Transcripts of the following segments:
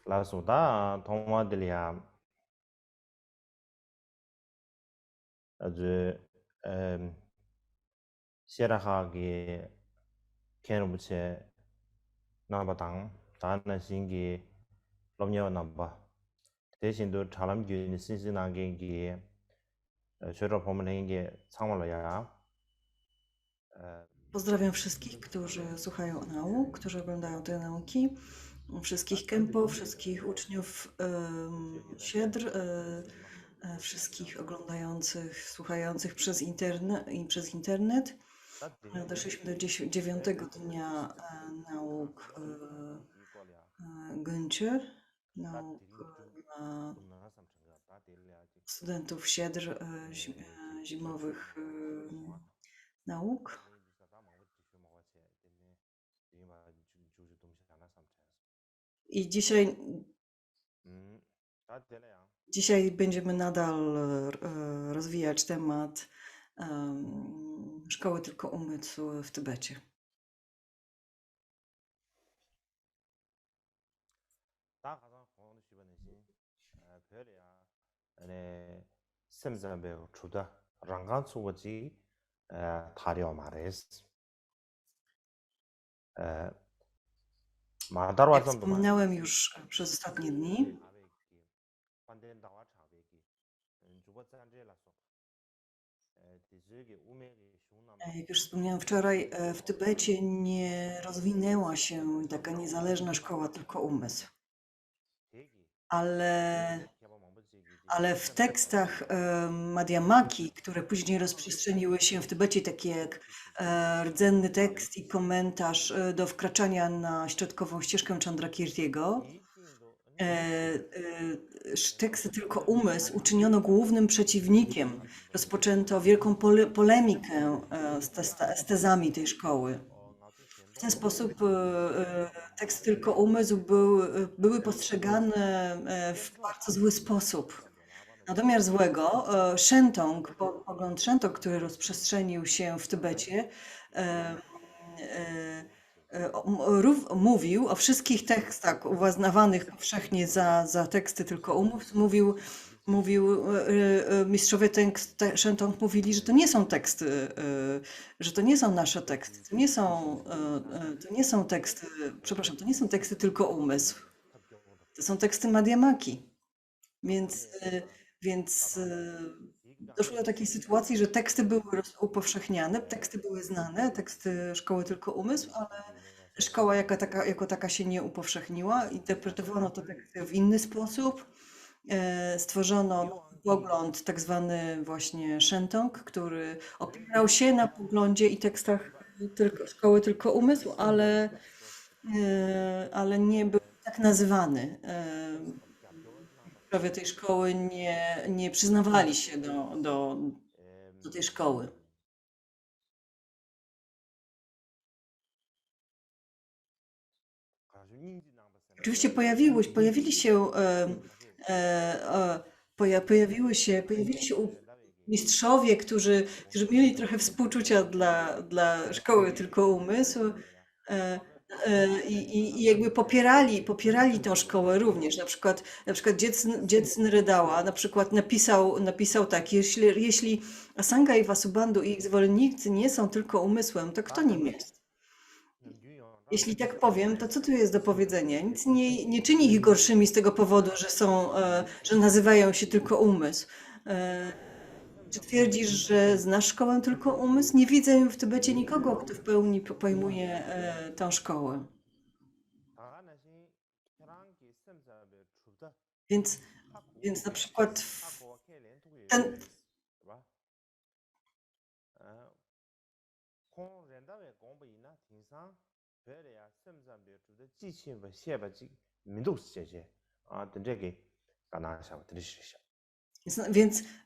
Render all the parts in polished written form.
라소다 동화들이야 아주 음 시라하게 캐노부체 나바당 다는 신기 롬녀 남바 대신도 사람균 신신하게 게 주로 보면 이게 상황이야. Pozdrawiam wszystkich, którzy słuchają nauk, którzy oglądają te nauki, wszystkich Kempo, wszystkich uczniów Siedr, wszystkich oglądających, słuchających przez internet. Doszliśmy do 9. dnia nauk Gönczy, nauk dla studentów Siedr, zimowych nauk. I dzisiaj będziemy nadal rozwijać temat szkoły tylko umysłu w Tybecie. 샘자베 주다 랑간 수거지 타려 말했어. Jak wspominałem już przez ostatnie dni, jak już wspomniałem wczoraj, w Tybecie nie rozwinęła się taka niezależna szkoła, tylko umysł. Ale w tekstach Madhyamaki, które później rozprzestrzeniły się w Tybecie, takie jak rdzenny tekst i komentarz do wkraczania na środkową ścieżkę Chandrakirtiego, teksty tylko umysł uczyniono głównym przeciwnikiem. Rozpoczęto wielką polemikę z tezami tej szkoły. W ten sposób teksty tylko umysł były postrzegane w bardzo zły sposób. Na domiar złego, pogląd Shentong, który rozprzestrzenił się w Tybecie, mówił o wszystkich tekstach uznawanych powszechnie za teksty tylko umysł, mistrzowie Shentong mówili, że to nie są teksty, że to nie są nasze teksty, to nie są teksty, przepraszam, to nie są teksty tylko umysł, to są teksty Madhyamaki. Więc doszło do takiej sytuacji, że teksty były upowszechniane, teksty były znane, teksty szkoły tylko umysł, ale szkoła jako taka się nie upowszechniła. Interpretowano te teksty w inny sposób. Stworzono pogląd tak zwany właśnie Shentong, który opierał się na poglądzie i tekstach szkoły tylko umysł, ale nie był tak nazywany. Prawie tej szkoły nie przyznawali się do tej szkoły. Oczywiście pojawili się mistrzowie, którzy mieli trochę współczucia dla szkoły tylko umysł i jakby popierali tą szkołę również. Na przykład Jetsun Redała na przykład napisał tak, jeśli Asanga i Vasubandhu i ich zwolennicy nie są tylko umysłem, to kto nim jest? Jeśli tak powiem, to co tu jest do powiedzenia? Nic nie czyni ich gorszymi z tego powodu, że nazywają się tylko umysł. Czy twierdzisz, że znasz szkołę tylko umysł? Nie widzę w Tybecie nikogo, kto w pełni pojmuje tę szkołę. Więc na przykład ten,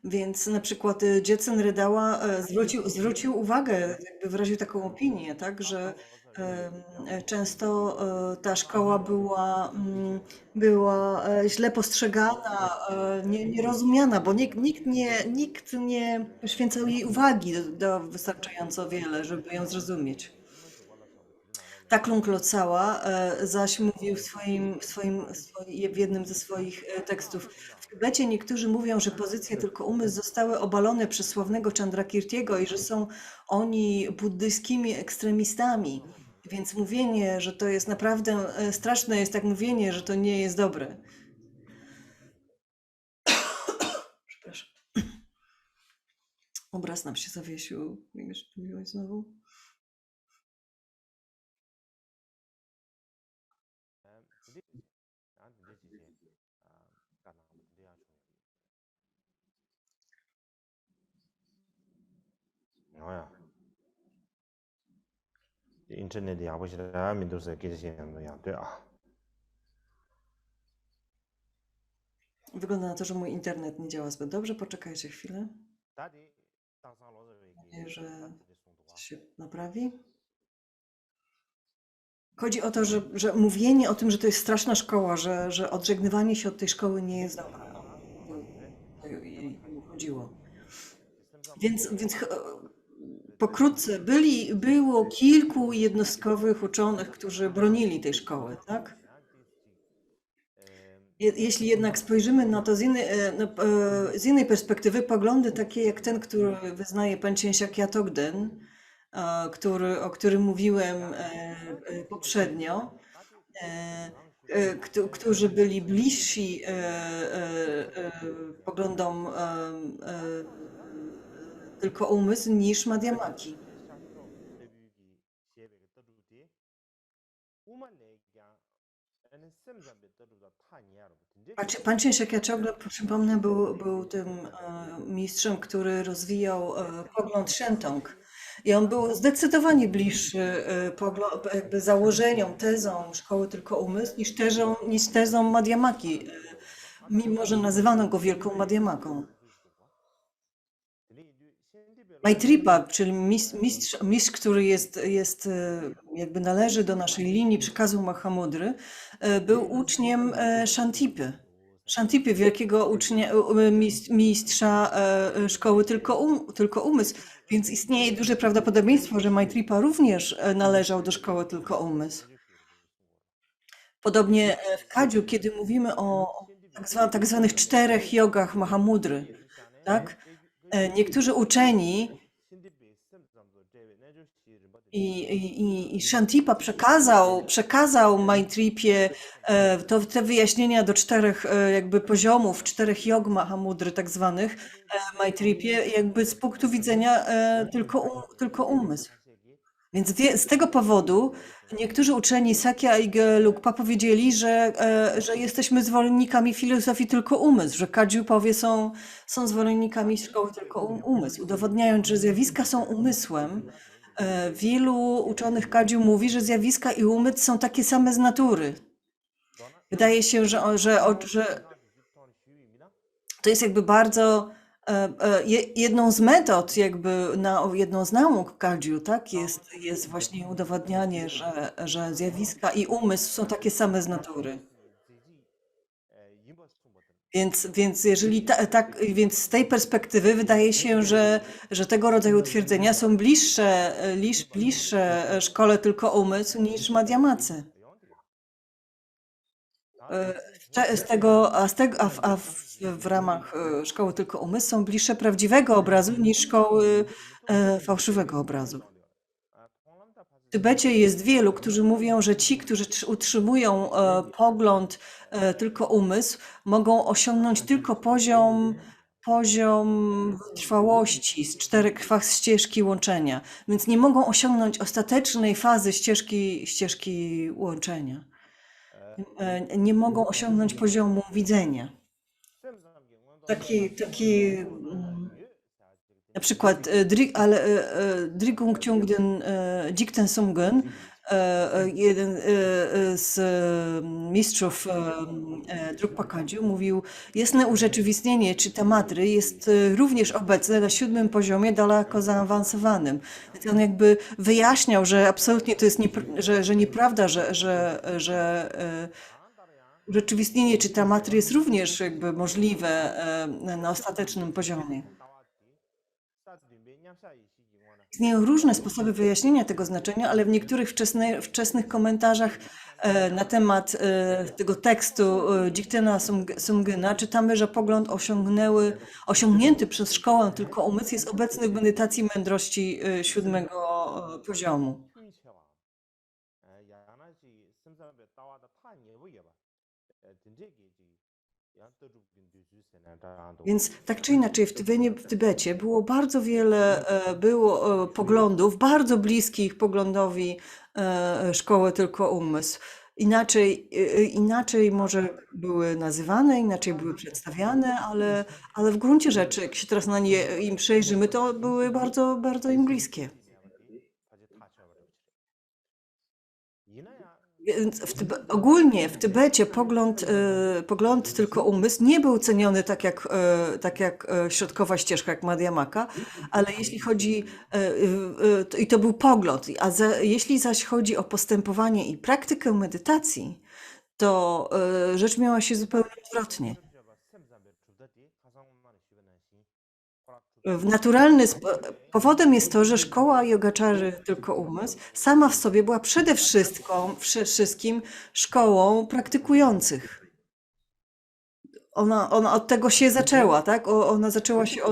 Więc na przykład Jetsun Redała zwrócił uwagę, jakby wyraził taką opinię, tak, że często ta szkoła była źle postrzegana, nierozumiana, bo nikt nie poświęcał jej uwagi wystarczająco wiele, żeby ją zrozumieć. Taklung Locała zaś mówił w jednym ze swoich tekstów. W Tybecie niektórzy mówią, że pozycje tylko umysł zostały obalone przez sławnego Chandrakirtiego i że są oni buddyjskimi ekstremistami. Więc mówienie, że to jest naprawdę straszne, jest tak mówienie, że to nie jest dobre. Przepraszam. Obraz nam się zawiesił. Jeszcze miłość znowu. 뭐야? 인터넷 야보시라 민도서 계시는 야, 돼. Wygląda na to, że mój internet nie działa zbyt dobrze. Poczekajcie chwilę. 다디 당상 로저 Mam nadzieję, że 송도와. się naprawi. Chodzi o to, że mówienie o tym, że to jest straszna szkoła, że odżegnywanie się od tej szkoły nie jest dobre. To jej chodziło. Więc pokrótce było kilku jednostkowych uczonych, którzy bronili tej szkoły, tak? Jeśli jednak spojrzymy na to z innej perspektywy, poglądy takie jak ten, który wyznaje Panchen Shakya Togden, o którym mówiłem poprzednio, którzy byli bliżsi poglądom tylko umysł niż Madhyamaki. Panchen Shakya Chogla, przypomnę, był tym mistrzem, który rozwijał pogląd Shentong. I on był zdecydowanie bliższy jakby założeniom, tezom szkoły tylko umysł niż tezą Madhyamaki, mimo że nazywano go wielką Madhyamaką. Maitripa, czyli mistrz, który jakby należy do naszej linii przekazu Mahamudry, był uczniem Shantipy. Shantipy, wielkiego mistrza szkoły tylko umysł, więc istnieje duże prawdopodobieństwo, że Maitripa również należał do szkoły tylko umysł. Podobnie w Kadziu, kiedy mówimy o tak zwanych 4 jogach Mahamudry, tak? Niektórzy uczeni i Shantipa przekazał Maitripie te wyjaśnienia do 4 jakby poziomów, 4 jog Mahamudry tak zwanych, Maitripie jakby z punktu widzenia tylko umysł. Więc z tego powodu niektórzy uczeni Sakya i Gelugpa powiedzieli, że jesteśmy zwolennikami filozofii tylko umysł, że Kadziupowie są zwolennikami szkoły tylko umysł, udowodniając, że zjawiska są umysłem. Wielu uczonych Kadziu mówi, że zjawiska i umysł są takie same z natury. Wydaje się, że to jest jakby bardzo jedną z metod, jedną z nauk Kadziu, tak? Jest właśnie udowadnianie, że zjawiska i umysł są takie same z natury. Więc z tej perspektywy wydaje się, że tego rodzaju twierdzenia są bliższe szkole tylko umysł niż Madhyamacy. W ramach szkoły tylko umysł są bliższe prawdziwego obrazu niż szkoły fałszywego obrazu. W Tybecie jest wielu, którzy mówią, że ci, którzy utrzymują pogląd tylko umysł, mogą osiągnąć tylko poziom trwałości z 4 faz ścieżki łączenia, więc nie mogą osiągnąć ostatecznej fazy ścieżki łączenia. Nie mogą osiągnąć poziomu widzenia. Na przykład Drigung Kyungden Jigten Sumgen, jeden z mistrzów Drukpa Kadziu, mówił, jasne urzeczywistnienie Chittamatry jest również obecne na 7. poziomie, daleko zaawansowanym. Więc on jakby wyjaśniał, że absolutnie to jest że nieprawda, że urzeczywistnienie Chittamatry jest również jakby możliwe na ostatecznym poziomie. Istnieją różne sposoby wyjaśnienia tego znaczenia, ale w niektórych wczesnych komentarzach na temat tego tekstu Jigtena Sumgyna czytamy, że pogląd osiągnięty przez szkołę tylko umysł jest obecny w medytacji mądrości siódmego poziomu. Więc tak czy inaczej w Tybecie było bardzo wiele poglądów, bardzo bliskich poglądowi szkoły tylko umysł. Inaczej może były nazywane, inaczej były przedstawiane, ale w gruncie rzeczy, jak się teraz na nie im przejrzymy, to były bardzo, bardzo im bliskie. Więc ogólnie w Tybecie pogląd tylko umysł nie był ceniony tak jak środkowa ścieżka, jak Madhyamaka, ale jeśli chodzi, i to był pogląd, jeśli zaś chodzi o postępowanie i praktykę medytacji, to rzecz miała się zupełnie odwrotnie. Powodem jest to, że szkoła Yogaczary tylko umysł sama w sobie była przede wszystkim szkołą praktykujących. Ona od tego się zaczęła, tak? Ona zaczęła się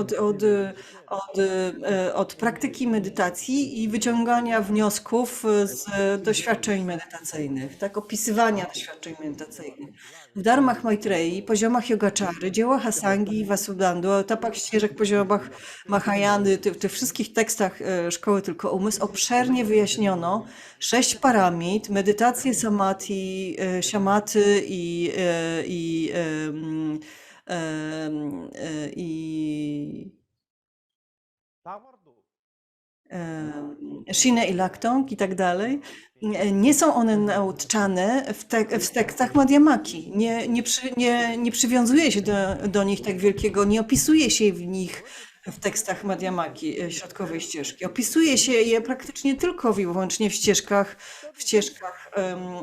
od praktyki medytacji i wyciągania wniosków z doświadczeń medytacyjnych, tak? Opisywania doświadczeń medytacyjnych. W Dharmach Maitrei, poziomach Yogaczary, dziełach Asangi, Vasubandhu, etapach ścieżek, poziomach Mahayany, tych wszystkich tekstach szkoły tylko umysł obszernie wyjaśniono 6 paramit, medytację samadhi, siamaty i Shinę i Laktong i tak dalej. Nie są one nauczane w tekstach Madhyamaki. Nie przywiązuje się do nich tak wielkiego, nie opisuje się w nich w tekstach Madhyamaki, środkowej ścieżki. Opisuje się je praktycznie tylko i wyłącznie w ścieżkach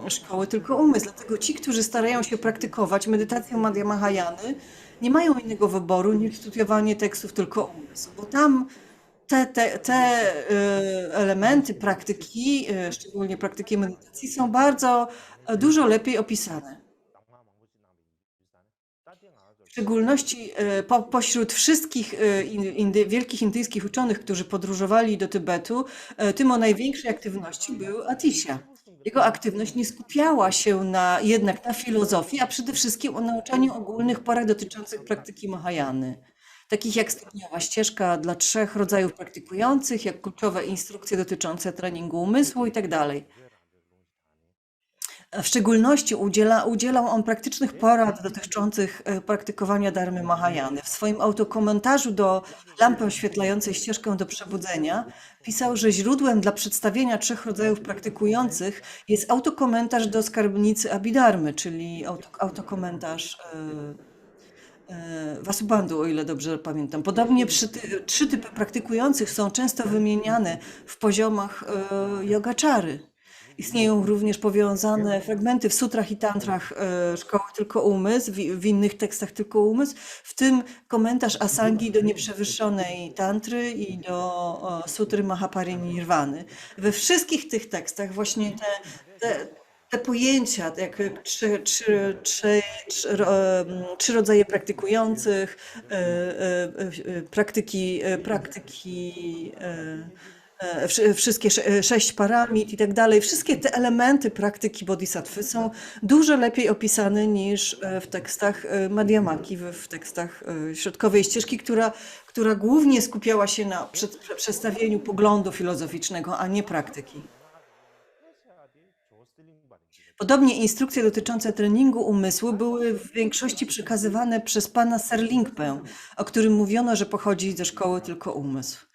szkoły tylko umysł. Dlatego ci, którzy starają się praktykować medytację Madhyamahayany, nie mają innego wyboru niż studiowanie tekstów tylko umysł, bo tam te elementy praktyki, szczególnie praktyki medytacji, są bardzo dużo lepiej opisane. W szczególności pośród wszystkich wielkich indyjskich uczonych, którzy podróżowali do Tybetu, tym o największej aktywności był Atisha. Jego aktywność nie skupiała się jednak na filozofii, a przede wszystkim o nauczaniu ogólnych porad dotyczących praktyki Mahayany, takich jak stopniowa ścieżka dla 3 rodzajów praktykujących, jak kluczowe instrukcje dotyczące treningu umysłu itd. W szczególności udzielał on praktycznych porad dotyczących praktykowania dharmy Mahayany. W swoim autokomentarzu do lampy oświetlającej ścieżkę do przebudzenia pisał, że źródłem dla przedstawienia 3 rodzajów praktykujących jest autokomentarz do skarbnicy Abhidharmy, czyli autokomentarz Vasubandhu, o ile dobrze pamiętam. Podobnie 3 typy praktykujących są często wymieniane w poziomach Yogaczary. Istnieją również powiązane fragmenty w sutrach i tantrach szkoły tylko umysł, w innych tekstach tylko umysł, w tym komentarz Asangi do nieprzewyższonej tantry i do sutry Mahaparinirvany. We wszystkich tych tekstach właśnie te pojęcia, jak 3 rodzaje praktykujących, wszystkie 6 paramit i tak dalej, wszystkie te elementy praktyki bodhisattwy są dużo lepiej opisane niż w tekstach Madhyamaki, w tekstach środkowej ścieżki, która głównie skupiała się na przedstawieniu poglądu filozoficznego, a nie praktyki. Podobnie instrukcje dotyczące treningu umysłu były w większości przekazywane przez pana Serlingpę, o którym mówiono, że pochodzi ze szkoły tylko umysł.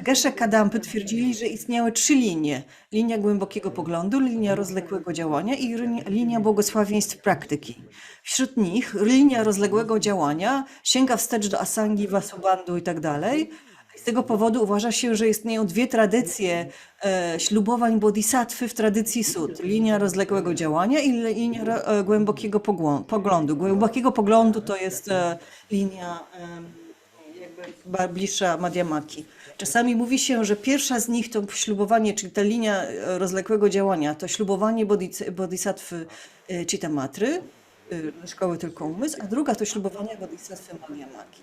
Geshe Kadampy twierdzili, że istniały 3 linie. Linia głębokiego poglądu, linia rozległego działania i linia błogosławieństw praktyki. Wśród nich linia rozległego działania sięga wstecz do Asangi, Vasubandhu i tak dalej. Z tego powodu uważa się, że istnieją 2 tradycje ślubowań bodhisattwy w tradycji sut. Linia rozległego działania i linia głębokiego poglądu. Głębokiego poglądu to jest linia jakby bliższa Madhyamaki. Czasami mówi się, że pierwsza z nich to ślubowanie, czyli ta linia rozległego działania, to ślubowanie bodhisattwy Chitamatry, szkoły tylko umysł, a druga to ślubowanie bodhisattwy Madhyamaki.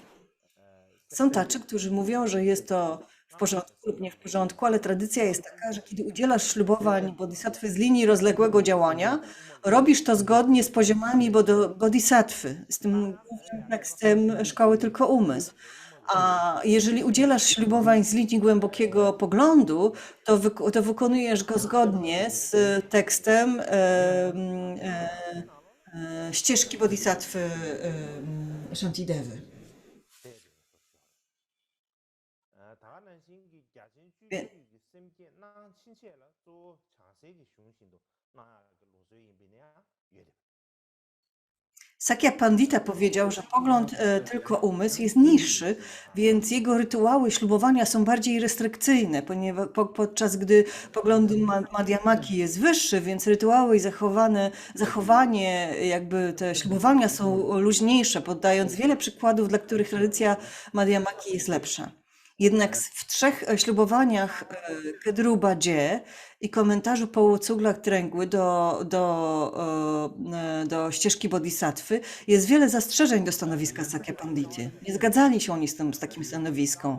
Są tacy, którzy mówią, że jest to w porządku lub nie w porządku, ale tradycja jest taka, że kiedy udzielasz ślubowań bodhisattwy z linii rozległego działania, robisz to zgodnie z poziomami bodhisattwy, z tym głównym tekstem szkoły tylko umysł. A jeżeli udzielasz ślubowań z linii głębokiego poglądu, to wykonujesz go zgodnie z tekstem ścieżki bodhisattwy Shantidevy. Wie- Sakya Pandita powiedział, że pogląd tylko umysł jest niższy, więc jego rytuały ślubowania są bardziej restrykcyjne, ponieważ podczas gdy pogląd Madhyamaki jest wyższy, więc rytuały i zachowanie, jakby te ślubowania są luźniejsze, podając wiele przykładów, dla których tradycja Madhyamaki jest lepsza. Jednak w trzech ślubowaniach Kedruba Dzie i komentarzu Połocugla Tręgły do ścieżki Bodhisattwy jest wiele zastrzeżeń do stanowiska Sakya Pandity. Nie zgadzali się oni z takim stanowiskiem.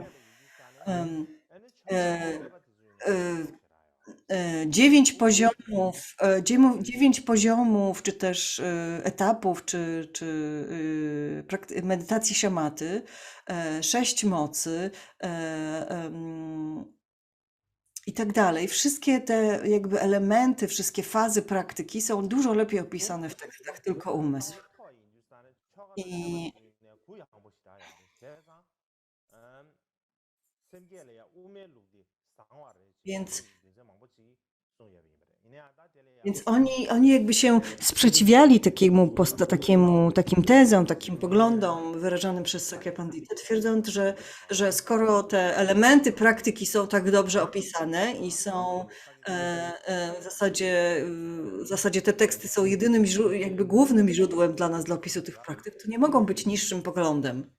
Em, e, e, 9 poziomów, czy też etapów, czy medytacji szamaty, 6 mocy i tak dalej. Wszystkie te jakby elementy, wszystkie fazy praktyki są dużo lepiej opisane w tekstach tylko umysł. I więc Więc oni jakby się sprzeciwiali takim tezom, takim poglądom wyrażanym przez Sakya Pandita, twierdząc, że skoro te elementy praktyki są tak dobrze opisane i są w zasadzie te teksty są jedynym, jakby głównym źródłem dla nas, dla opisu tych praktyk, to nie mogą być niższym poglądem.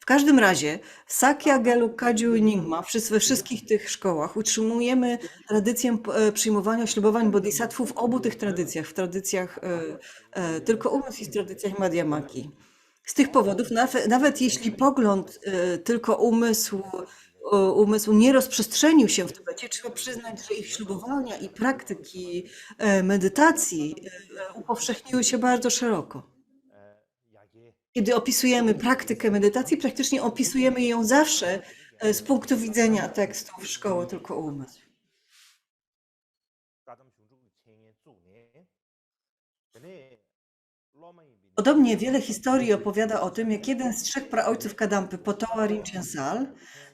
W każdym razie Sakya, Gelug, Kagyu i Nyingma we wszystkich tych szkołach utrzymujemy tradycję przyjmowania ślubowań bodhisattvów w obu tych tradycjach, w tradycjach tylko umysł i w tradycjach Madhyamaki. Z tych powodów, nawet jeśli pogląd tylko umysł nie rozprzestrzenił się w Tybecie, trzeba przyznać, że ich ślubowania i praktyki medytacji upowszechniły się bardzo szeroko. Kiedy opisujemy praktykę medytacji, praktycznie opisujemy ją zawsze z punktu widzenia tekstów szkoły tylko umysł. Podobnie wiele historii opowiada o tym, jak jeden z trzech praojców Kadampy, Potoła Rinchen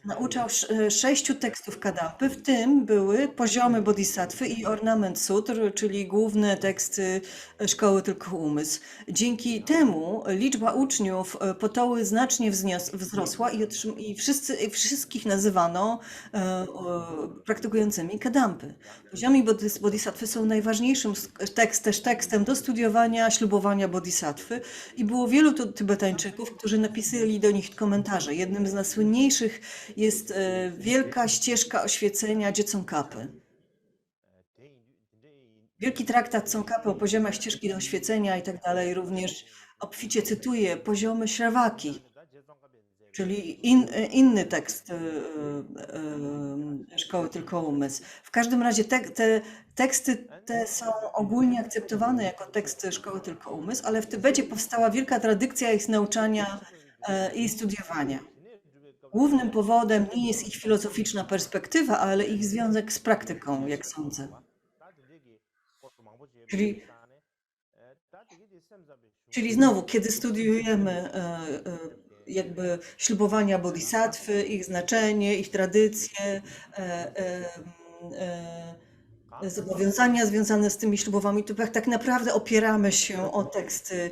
nauczał 6 tekstów Kadampy, w tym były poziomy Bodhisattwy i ornament sutr, czyli główne teksty szkoły tylko umysł. Dzięki temu liczba uczniów Potoły znacznie wzrosła i wszystkich nazywano praktykującymi Kadampy. Poziomy Bodhisattwy są najważniejszym tekstem do studiowania ślubowania Bodhisattwy i było wielu Tybetańczyków, którzy napisali do nich komentarze. Jednym z najsłynniejszych jest Wielka Ścieżka Oświecenia Dzieconkapy. Wielki traktat Tsongkapy o poziomach ścieżki do oświecenia i tak dalej również obficie cytuje poziomy Shravaki, czyli inny tekst szkoły tylko umysł. W każdym razie te teksty te są ogólnie akceptowane jako teksty szkoły tylko umysł, ale w Tybecie powstała wielka tradycja ich nauczania i studiowania. Głównym powodem nie jest ich filozoficzna perspektywa, ale ich związek z praktyką, jak sądzę. Czyli, czyli znowu, kiedy studiujemy jakby ślubowania bodhisattwy, ich znaczenie, ich tradycje, zobowiązania związane z tymi ślubowami, to tak naprawdę opieramy się o teksty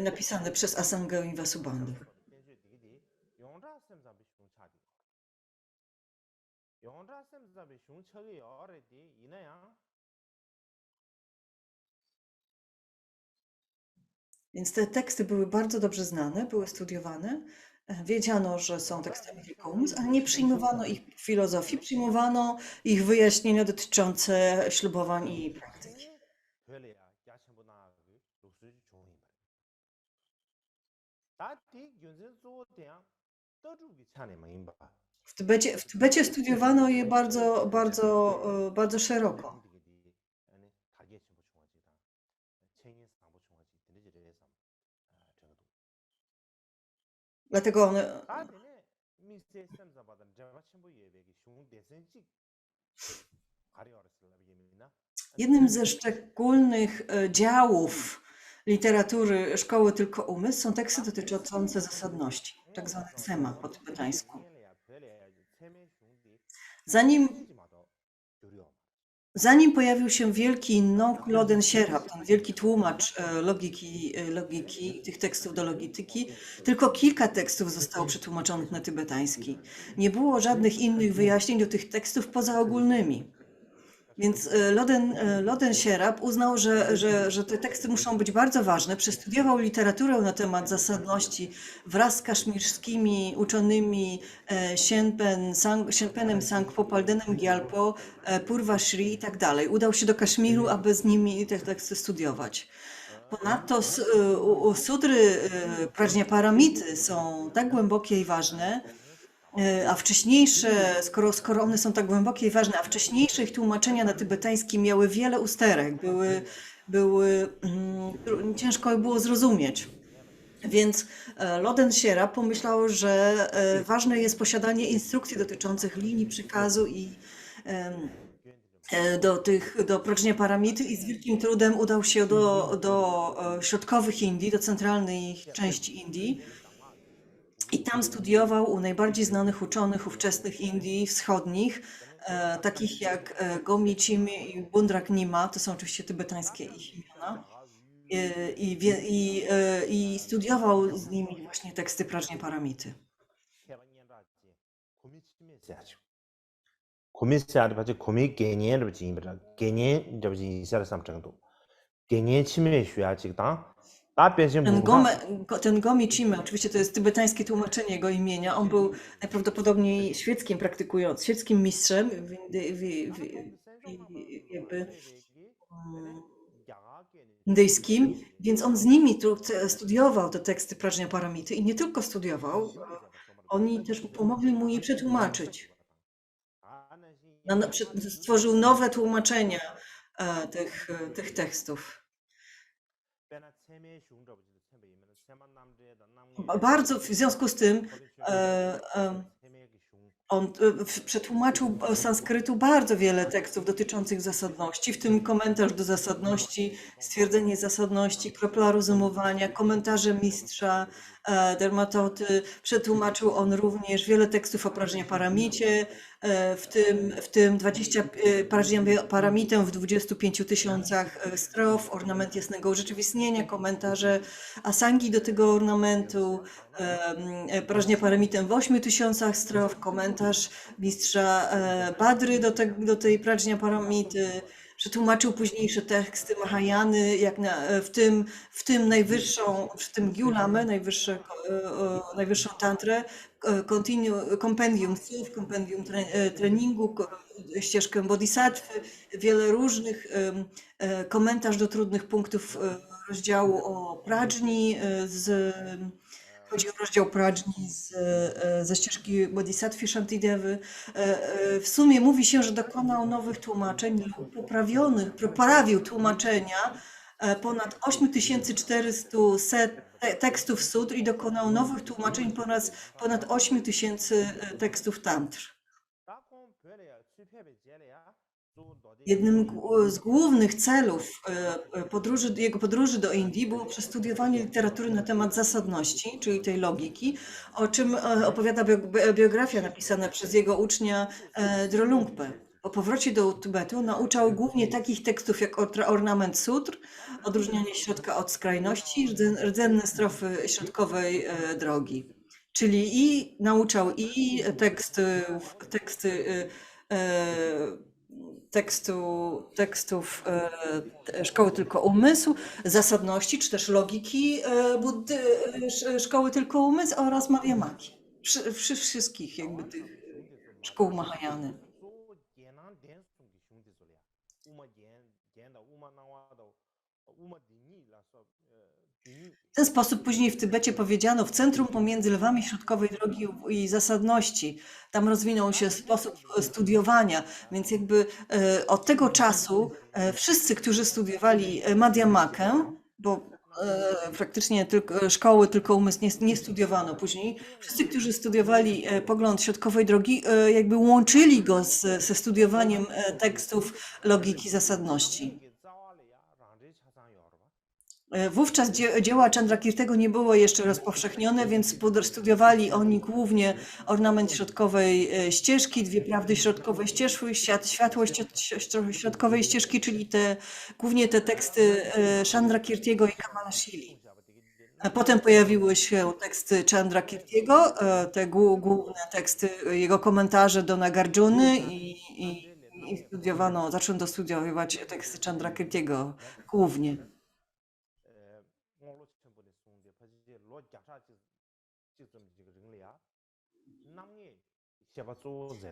napisane przez Asangę i Vasubandhu. Więc te teksty były bardzo dobrze znane, były studiowane Wiedziano, że są tekstami tylko umysł, ale nie przyjmowano ich w filozofii, przyjmowano ich wyjaśnienia dotyczące ślubowań i praktyki. 때 별이야 야천보나 녹슬 좋은 다티 균전 소대야 떠주기 차네 마인바 W Tybecie studiowano je bardzo, bardzo, bardzo szeroko. 인디게디 아니 가게 좀 좋아지다 챙이 상부 좋아지 들리지래서 정도 Dlatego one, 다티네 미세 샘자바다 제가 친구 예배기 흉 대선직 가려웠을 예미나 jednym ze szczególnych działów literatury Szkoły Tylko Umysł są teksty dotyczące zasadności, tak zwane cema po tybetańsku. Zanim, zanim pojawił się wielki Nong Loden Sherab, ten wielki tłumacz logiki, tych tekstów do logityki, tylko kilka tekstów zostało przetłumaczonych na tybetański. Nie było żadnych innych wyjaśnień do tych tekstów poza ogólnymi. Więc Loden Sherab uznał, że te teksty muszą być bardzo ważne. Przestudiował literaturę na temat zasadności wraz z kaszmirskimi uczonymi Shenpenem Sangpo, Paldenem Gyalpo, Purva Shri i tak dalej. Udał się do Kaszmiru, aby z nimi te teksty studiować. Ponadto sutry Prajnaparamity są tak głębokie i ważne, a wcześniejsze, skoro one są tak głębokie i ważne, a wcześniejsze ich tłumaczenia na tybetański miały wiele usterek, ciężko było zrozumieć. Więc Loden Sherab pomyślał, że ważne jest posiadanie instrukcji dotyczących linii przekazu i do Prajnaparamity i z wielkim trudem udał się do środkowych Indii, do centralnej części Indii. I tam studiował u najbardziej znanych uczonych ówczesnych Indii wschodnich, takich jak Gomi Chimi i Bundrak Nima, to są oczywiście tybetańskie ich imiona. I studiował z nimi właśnie teksty Prajnaparamity. 고민세아를 봐지 고민 개념을 지임이라 개념 저지 이사를 삼 정도 개념 치매 쉬야지다 다 변신 Ten Gomi Chime, oczywiście to jest tybetańskie tłumaczenie jego imienia, on był najprawdopodobniej świeckim mistrzem jakby indyjskim, więc on z nimi studiował te teksty Prajnaparamity i nie tylko studiował, oni też pomogli mu je przetłumaczyć. Stworzył nowe tłumaczenia tych tekstów. Bardzo w związku z tym on przetłumaczył z sanskrytu bardzo wiele tekstów dotyczących zasadności, w tym komentarz do zasadności, stwierdzenie zasadności, kropla rozumowania, komentarze mistrza Dermatoty. Przetłumaczył on również wiele tekstów o Prajnaparamicie, w tym 20 Prajnaparamite w 25 tysiącach strof, ornament jasnego urzeczywistnienia, komentarze Asangi do tego ornamentu, Prajnaparamite w 8 tysiącach strof, komentarz mistrza Badry do tej Prajnaparamity. Przetłumaczył późniejsze teksty Mahajany, w tym Gyulamę, najwyższą tantrę, kompendium słów, kompendium treningu, ścieżkę bodhisattwy, wiele różnych, komentarz do trudnych punktów rozdziału o Prajni, chodzi o rozdział Prajni ze ścieżki Bodhisattwy Shantidevy. W sumie mówi się, że dokonał nowych tłumaczeń lub poprawił tłumaczenia ponad 8400 tekstów sutr i dokonał nowych tłumaczeń ponad 8000 tekstów tantr. Jednym z głównych celów jego podróży do Indii było przestudiowanie literatury na temat zasadności, czyli tej logiki, o czym opowiada biografia napisana przez jego ucznia Drolungpę. Po powrocie do Tybetu nauczał głównie takich tekstów jak ornament sutr, odróżnianie środka od skrajności, rdzenne strofy środkowej drogi. Czyli nauczał i teksty tekstów szkoły tylko umysł, zasadności czy też logiki szkoły tylko umysł oraz Madhyamaki. Wszystkich jakby tych szkół Mahayany. W ten sposób później w Tybecie powiedziano w centrum pomiędzy lwami środkowej drogi i zasadności. Tam rozwinął się sposób studiowania, więc jakby od tego czasu wszyscy, którzy studiowali Madhyamakę, bo praktycznie tylko, szkoły tylko umysł nie studiowano później, wszyscy, którzy studiowali pogląd środkowej drogi, jakby łączyli go ze studiowaniem tekstów logiki zasadności. Wówczas dzieła Chandrakirtiego nie było jeszcze rozpowszechnione, więc studiowali oni głównie ornament środkowej ścieżki, dwie prawdy środkowej ścieżki, światłość środkowej ścieżki, czyli głównie te teksty Chandrakirtiego i Kamalashili. Potem pojawiły się teksty Chandrakirtiego, te główne teksty, jego komentarze do Nagarjuny i zaczęto studiować teksty Chandrakirtiego głównie.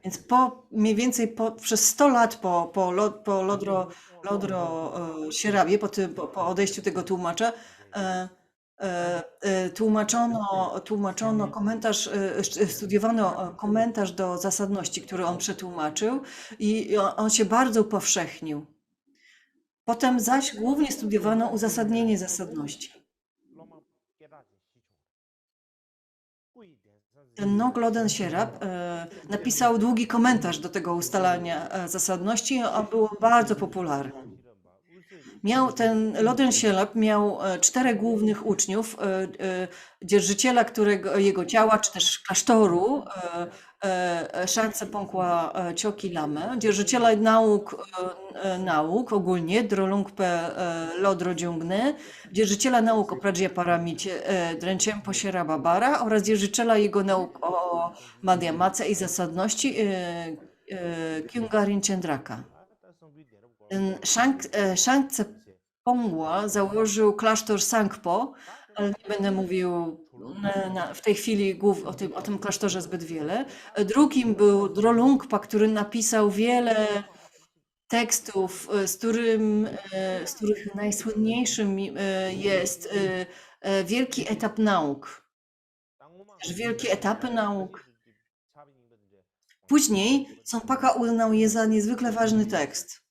Więc mniej więcej przez 100 lat po Lodro Sierabie, po odejściu tego tłumacza, tłumaczono komentarz, studiowano komentarz do zasadności, który on przetłumaczył i on się bardzo upowszechnił. Potem zaś głównie studiowano uzasadnienie zasadności. Ten Nogloden Sierab napisał długi komentarz do tego ustalania zasadności, a było bardzo popularny. Ten Loden Sierab miał 4 głównych uczniów, dzierżyciela jego ciała, czy też klasztoru, Shanse Pongwa Choki Lame, dzierżyciela nauk ogólnie, Drolungpe Lodro Dżungny, dzierżyciela nauk o Prajnaparamicie Dręczempo Sieraba Bara oraz dzierżyciela jego nauk o Madhyamace i zasadności Kyungarin Chendraka. Shanse Pongwa założył klasztor Sangpo, ale nie będę mówił w tej chwili o tym klasztorze zbyt wiele. Drugim był Drolungpa, który napisał wiele tekstów, z których najsłynniejszym jest Wielki etap nauk. Wielkie etapy nauk. Później Tsongkhapa uznał je za niezwykle ważny tekst.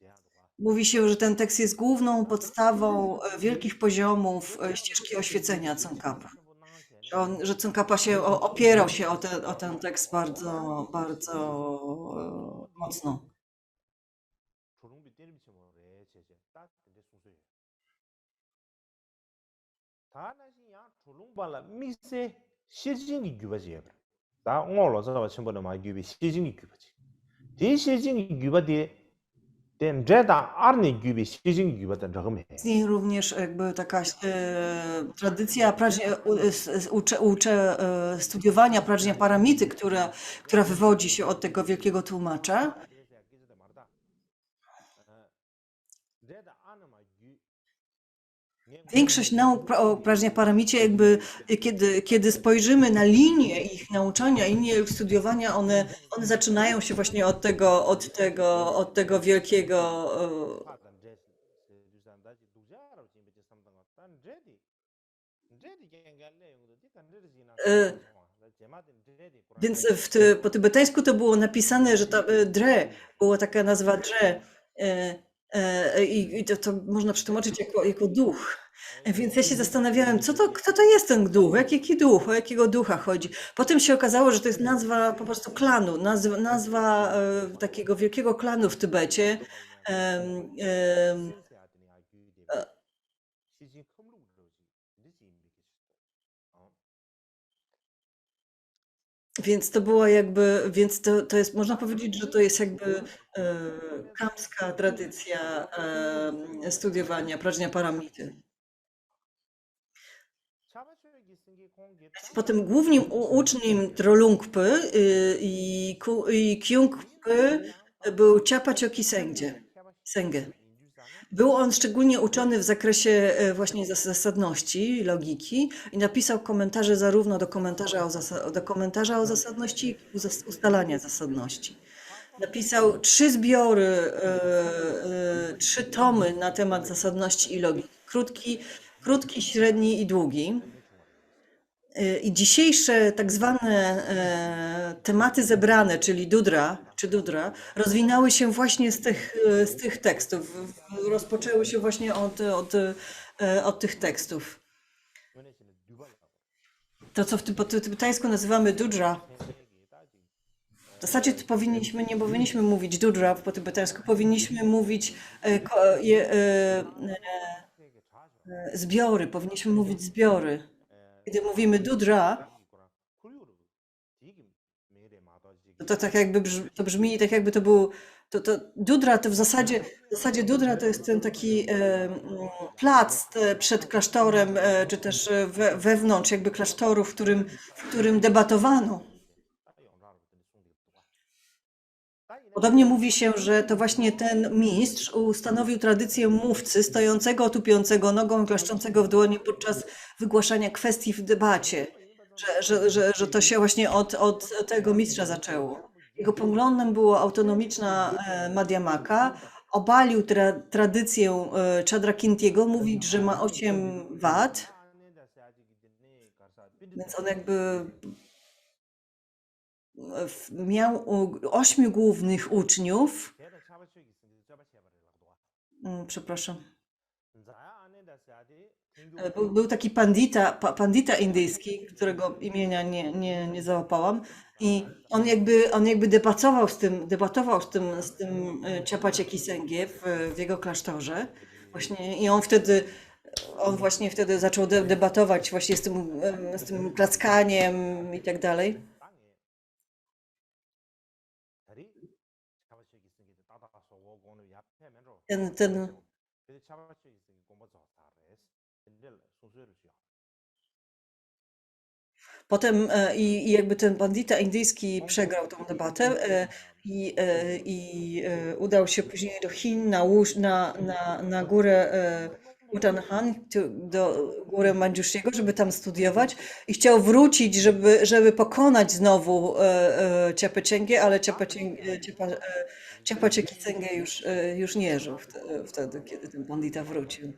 Mówi się, że ten tekst jest główną podstawą wielkich poziomów ścieżki oświecenia Tsongkhapa. Że Tsongkhapa opierał się o ten tekst bardzo, bardzo mocno. Z niej również jakby taka tradycja studiowania Prajnaparamity, która wywodzi się od tego wielkiego tłumacza. Większość nauk o Prajnaparamicie, jakby kiedy spojrzymy na linię ich nauczania, linię ich studiowania, one zaczynają się właśnie od tego wielkiego więc po tybetańsku to było napisane, że dre, była taka nazwa dre i to można przetłumaczyć jako duch. Więc ja się zastanawiałem, kto to jest ten duch, jaki duch, o jakiego ducha chodzi. Potem się okazało, że to jest nazwa po prostu klanu, nazwa takiego wielkiego klanu w Tybecie. Więc to była więc to jest, można powiedzieć, że to jest jakby chamska tradycja studiowania Prajnaparamity. Potem głównym uczniem Drolungpy i Kyungpy był Chapachok Senge. Był on szczególnie uczony w zakresie właśnie zasadności, logiki i napisał komentarze zarówno do komentarza o zasadności, jak i ustalania zasadności. Napisał 3 zbiory, 3 tomy na temat zasadności i logiki. Krótki, średni i długi. I dzisiejsze tak zwane tematy zebrane, czyli dudra, rozwinęły się właśnie z tych tekstów. Rozpoczęły się właśnie od tych tekstów. To, co po tybetańsku nazywamy dudra, w zasadzie to nie powinniśmy mówić dudra po tybetańsku, powinniśmy mówić zbiory, powinniśmy mówić zbiory. Kiedy mówimy dudra, to tak jakby to brzmi tak jakby to był dudra to w zasadzie dudra to jest ten taki plac przed klasztorem, czy też wewnątrz jakby klasztoru, w którym debatowano. Podobnie mówi się, że to właśnie ten mistrz ustanowił tradycję mówcy stojącego, tupiącego nogą i klaszczącego w dłoni podczas wygłaszania kwestii w debacie. Że to się właśnie od tego mistrza zaczęło. Jego poglądem była autonomiczna Madhyamaka. Obalił tradycję Chandrakintiego, mówić, że ma 8 wad. Więc on jakby miał 8 głównych uczniów. Przepraszam. Był taki pandita indyjski, którego imienia nie załapałam. I on jakby debatował z tym Chapachok Senge w jego klasztorze. Właśnie, i on właśnie wtedy zaczął debatować właśnie z tym klaskaniem i tak dalej. Ten Potem i jakby ten bandita indyjski przegrał tą debatę i udał się później do Chin na górę Utanhan, do góry Manjushiego, żeby tam studiować i chciał wrócić, żeby pokonać znowu Chapachengę, ale Chapachok Senge już nie żył wtedy, kiedy ten bandita wrócił.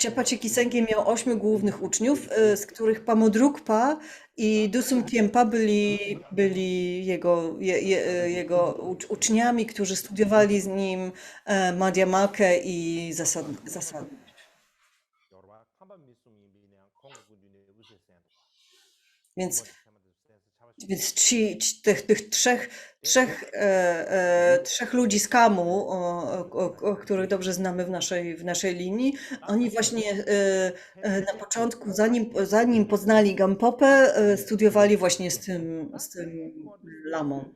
Chapachok Senge miał 8 głównych uczniów, z których Pamodrukpa i Dusum Khyentse byli jego uczniami, którzy studiowali z nim Madhyamakę i zasadność. Więc tych trzech ludzi z Kamu, których dobrze znamy w naszej linii, oni właśnie na początku, zanim poznali Gampopę, studiowali właśnie z tym lamą.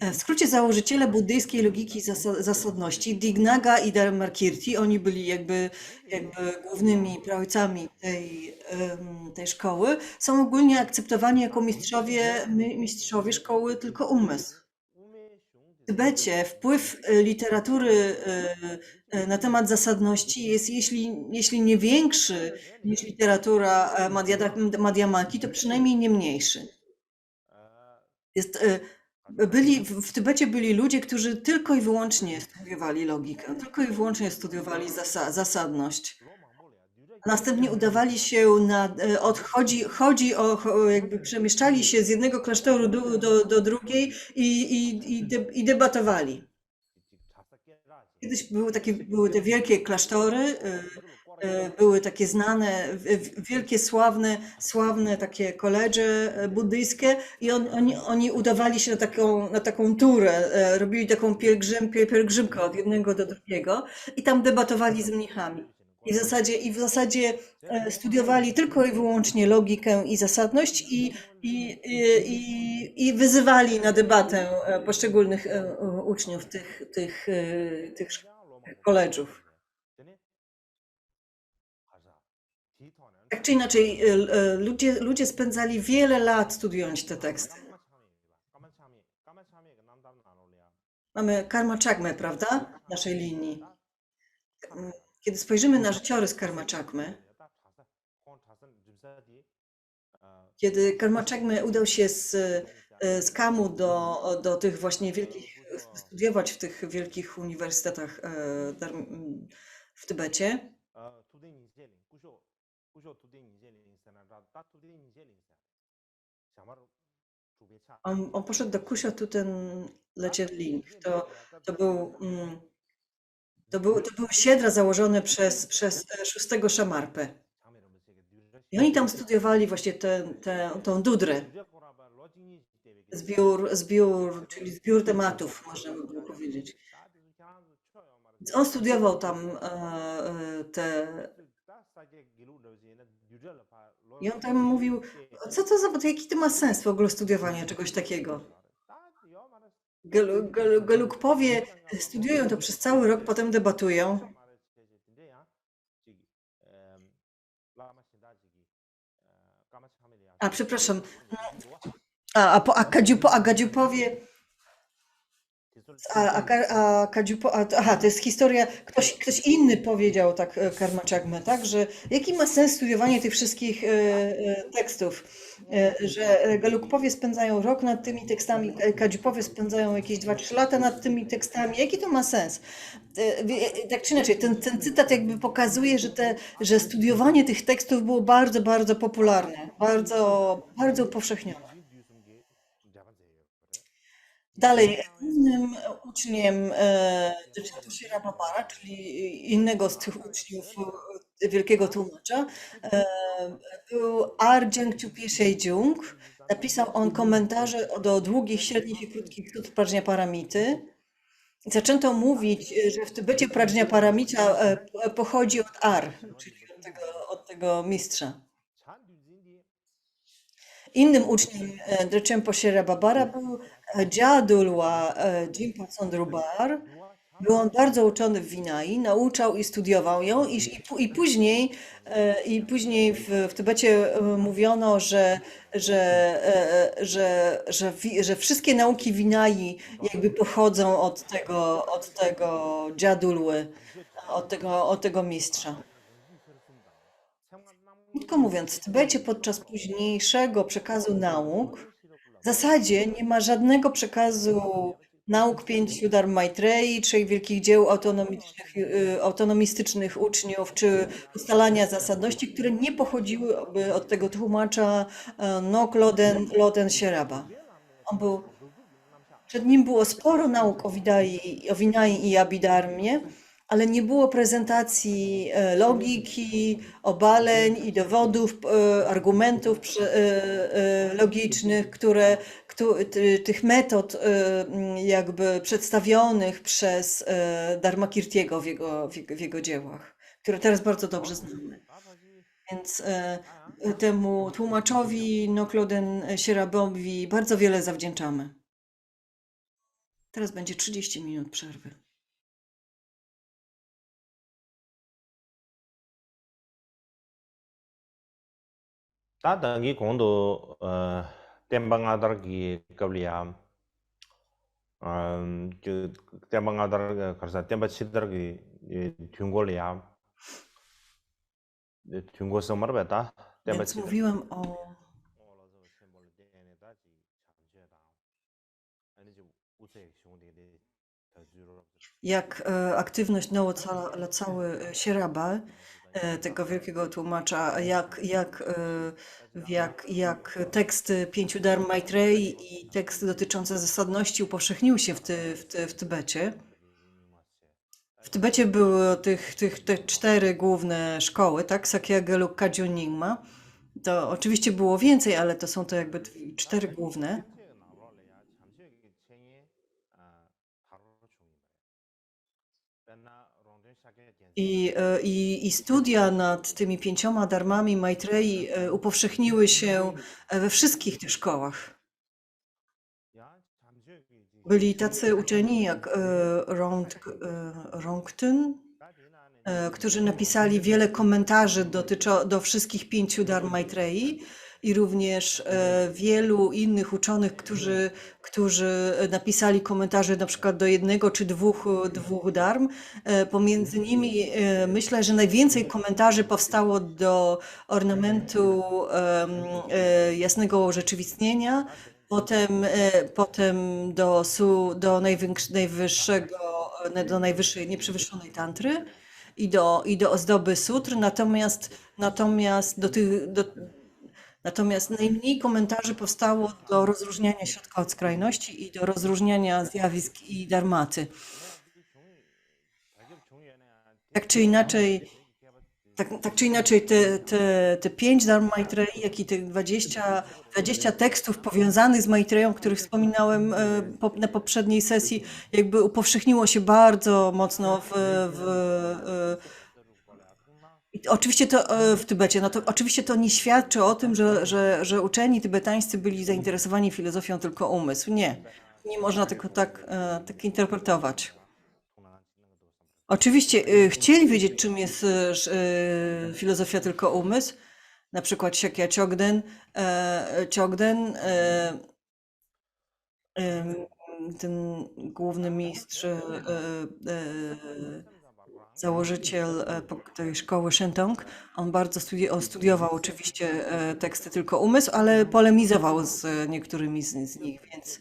W skrócie założyciele buddyjskiej logiki zasadności, Dignaga i Dharmakirti, oni byli jakby głównymi praojcami tej szkoły, są ogólnie akceptowani jako mistrzowie szkoły tylko umysł. W Tybecie wpływ literatury na temat zasadności jest, jeśli nie większy niż literatura Madhyamaki, to przynajmniej nie mniejszy. W Tybecie byli ludzie, którzy tylko i wyłącznie studiowali logikę, tylko i wyłącznie studiowali zasadność. Następnie udawali się jakby przemieszczali się z jednego klasztoru do drugiej i debatowali. Kiedyś były te wielkie klasztory, były takie znane, wielkie, sławne takie koledże buddyjskie i oni udawali się na taką turę, robili taką pielgrzymkę od jednego do drugiego i tam debatowali z mnichami. I w zasadzie studiowali tylko i wyłącznie logikę i zasadność i wyzywali na debatę poszczególnych uczniów tych koledżów. Tak czy inaczej, ludzie spędzali wiele lat studiując te teksty. Mamy Karma Chakmę, prawda? W naszej linii. Kiedy spojrzymy na życiorys Karma Chakmy, kiedy Karma Chakmy udał się z Kamu do tych właśnie wielkich, studiować w tych wielkich uniwersytetach w Tybecie, on poszedł do Kusha Tuten Lecierling. To był siedra założony przez szóstego Szamarpę. I oni tam studiowali właśnie tą Dudrę. Czyli zbiór tematów, można by było powiedzieć. Więc on studiował tam I on tam mówił, co to za, jaki to ma sens w ogóle studiowanie czegoś takiego? Gelugpowie studiują to przez cały rok, potem debatują. A przepraszam. A Gadziupowie. Aha, to jest historia, ktoś inny powiedział tak Karma Chakmę, tak, że jaki ma sens studiowanie tych wszystkich tekstów, że Gelugpowie spędzają rok nad tymi tekstami, Kadziupowie spędzają jakieś 2-3 lata nad tymi tekstami, jaki to ma sens? Tak czy inaczej, ten cytat jakby pokazuje, że studiowanie tych tekstów było bardzo, bardzo popularne, bardzo, bardzo upowszechnione. Dalej, innym uczniem Shira Babara, czyli innego z tych uczniów wielkiego tłumacza, był Arjang Chupi Sejjung. Napisał on komentarze do długich, średnich i krótkich sut Prajnaparamity. Zaczęto mówić, że w Tybecie Prajnaparamita pochodzi od Ar, czyli od tego mistrza. Innym uczniem Drechempo Shira Babara był Jadulwa Jimpa Sondrubar. Był on bardzo uczony w Vinai, nauczał i studiował ją i później w Tybecie mówiono, że wszystkie nauki Vinai jakby pochodzą od tego Jadulwy, od tego mistrza. Krótko mówiąc, w Tybecie podczas późniejszego przekazu nauk w zasadzie nie ma żadnego przekazu nauk pięciu Dharma Maitreyi, trzech wielkich dzieł autonomistycznych uczniów, czy ustalania zasadności, które nie pochodziłyby od tego tłumacza Nok Loden Sheraba. Przed nim było sporo nauk o Vinai i Abhidharmie, ale nie było prezentacji logiki, obaleń i dowodów, argumentów logicznych, tych metod jakby przedstawionych przez Dharmakirtiego w jego dziełach, które teraz bardzo dobrze znamy. Więc temu tłumaczowi Nokloden Sierabowi bardzo wiele zawdzięczamy. Teraz będzie 30 minut przerwy. 다 당기 공도 땜방아다르기 qab리야 그 땜방아다르가 가서 땜바치다르기 튠골이야 튠고서 말베다 Więc mówiłem jak aktywność cały Sieraba, tego wielkiego tłumacza, jak teksty pięciu Dharma Maitreyi i teksty dotyczące zasadności upowszechniły się w Tybecie. W Tybecie były te 4 główne szkoły, tak? Sakya, Gelug, Kagyu, Nyingma. To oczywiście było więcej, ale to są to jakby 4 główne. I studia nad tymi 5 dharmami Maitreyi upowszechniły się we wszystkich tych szkołach. Byli tacy uczeni jak Rongtun, którzy napisali wiele komentarzy do wszystkich 5 Dharma Maitreyi i również wielu innych uczonych, którzy napisali komentarze na przykład do jednego czy dwóch dharm. Pomiędzy nimi myślę, że najwięcej komentarzy powstało do ornamentu jasnego urzeczywistnienia, potem do najwyższej nieprzewyższonej tantry i do ozdoby sutr, natomiast najmniej komentarzy powstało do rozróżniania środka od skrajności i do rozróżniania zjawisk i dharmaty. Tak czy inaczej, te 5 Dharma Maitreyi, jak i te 20 tekstów powiązanych z Maitreją, o których wspominałem na poprzedniej sesji, jakby upowszechniło się bardzo mocno oczywiście to w Tybecie. No to oczywiście to nie świadczy o tym, że uczeni tybetańscy byli zainteresowani filozofią tylko umysł. Nie można tego tak interpretować. Oczywiście chcieli wiedzieć, czym jest filozofia tylko umysł. Na przykład Shakya Chogden, ten główny mistrz, założyciel tej szkoły Shentong, on bardzo studiował oczywiście teksty tylko umysł, ale polemizował z niektórymi z nich, więc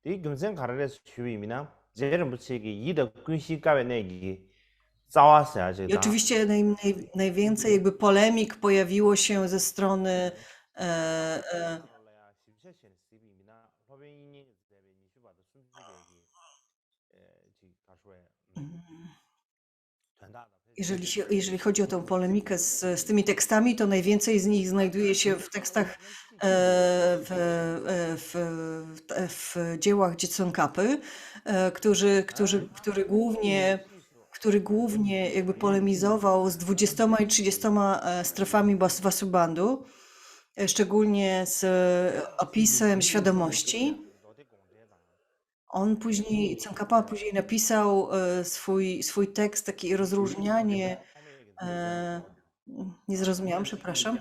이 금생 가르레스 주임이나 제를 붙이기 이더 군시가에 내기 싸웠어야 i oczywiście najwięcej jakby polemik pojawiło się ze strony jeżeli chodzi o tę polemikę z tymi tekstami, to najwięcej z nich znajduje się w tekstach w dziełach Dzieconkapy, który głównie jakby polemizował z 20 i 30 strofami Vasubandhu, szczególnie z opisem świadomości. Tsongkhapa później napisał swój tekst, takie rozróżnianie. Nie zrozumiałam, przepraszam.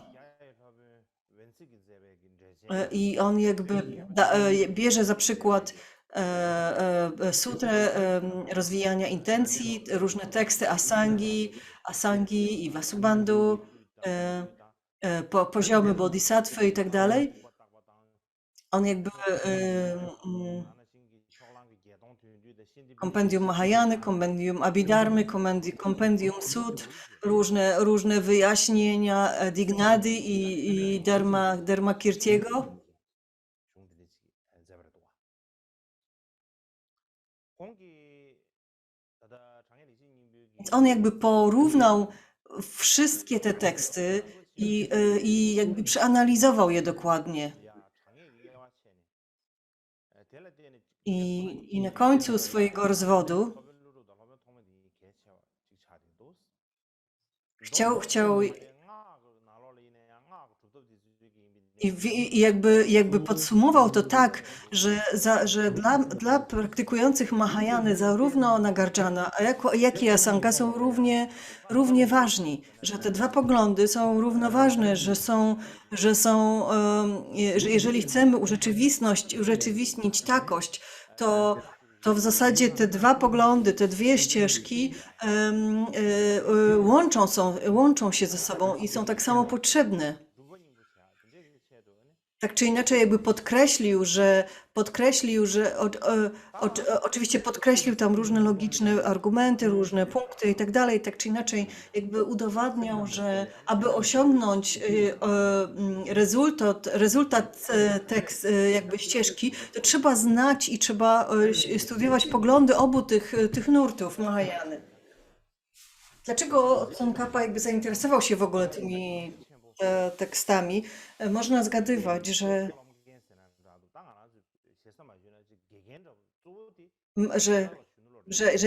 I on jakby bierze za przykład sutrę rozwijania intencji, różne teksty Asangi i Vasubandhu, poziomy bodhisattwy i tak dalej. On jakby kompendium Mahayany, kompendium Abhidharmy, kompendium Sutr, różne wyjaśnienia Dignady i Dharma Kirtiego. Więc on jakby porównał wszystkie te teksty i jakby przeanalizował je dokładnie. I na końcu swojego rozwodu chciał i jakby podsumował to tak, że dla praktykujących Mahayany zarówno Nagarjuna, jak i Asanga są równie ważni, że te dwa poglądy są równoważne, że jeżeli chcemy urzeczywistnić takość, to w zasadzie te dwa poglądy, te dwie ścieżki łączą się ze sobą i są tak samo potrzebne. Tak czy inaczej jakby podkreślił, że oczywiście podkreślił tam różne logiczne argumenty, różne punkty i tak dalej, tak czy inaczej jakby udowadniał, że aby osiągnąć rezultat jakby ścieżki, to trzeba znać i trzeba studiować poglądy obu tych nurtów Mahayany. Dlaczego Tsongkhapa jakby zainteresował się w ogóle tymi tekstami? Można zgadywać, że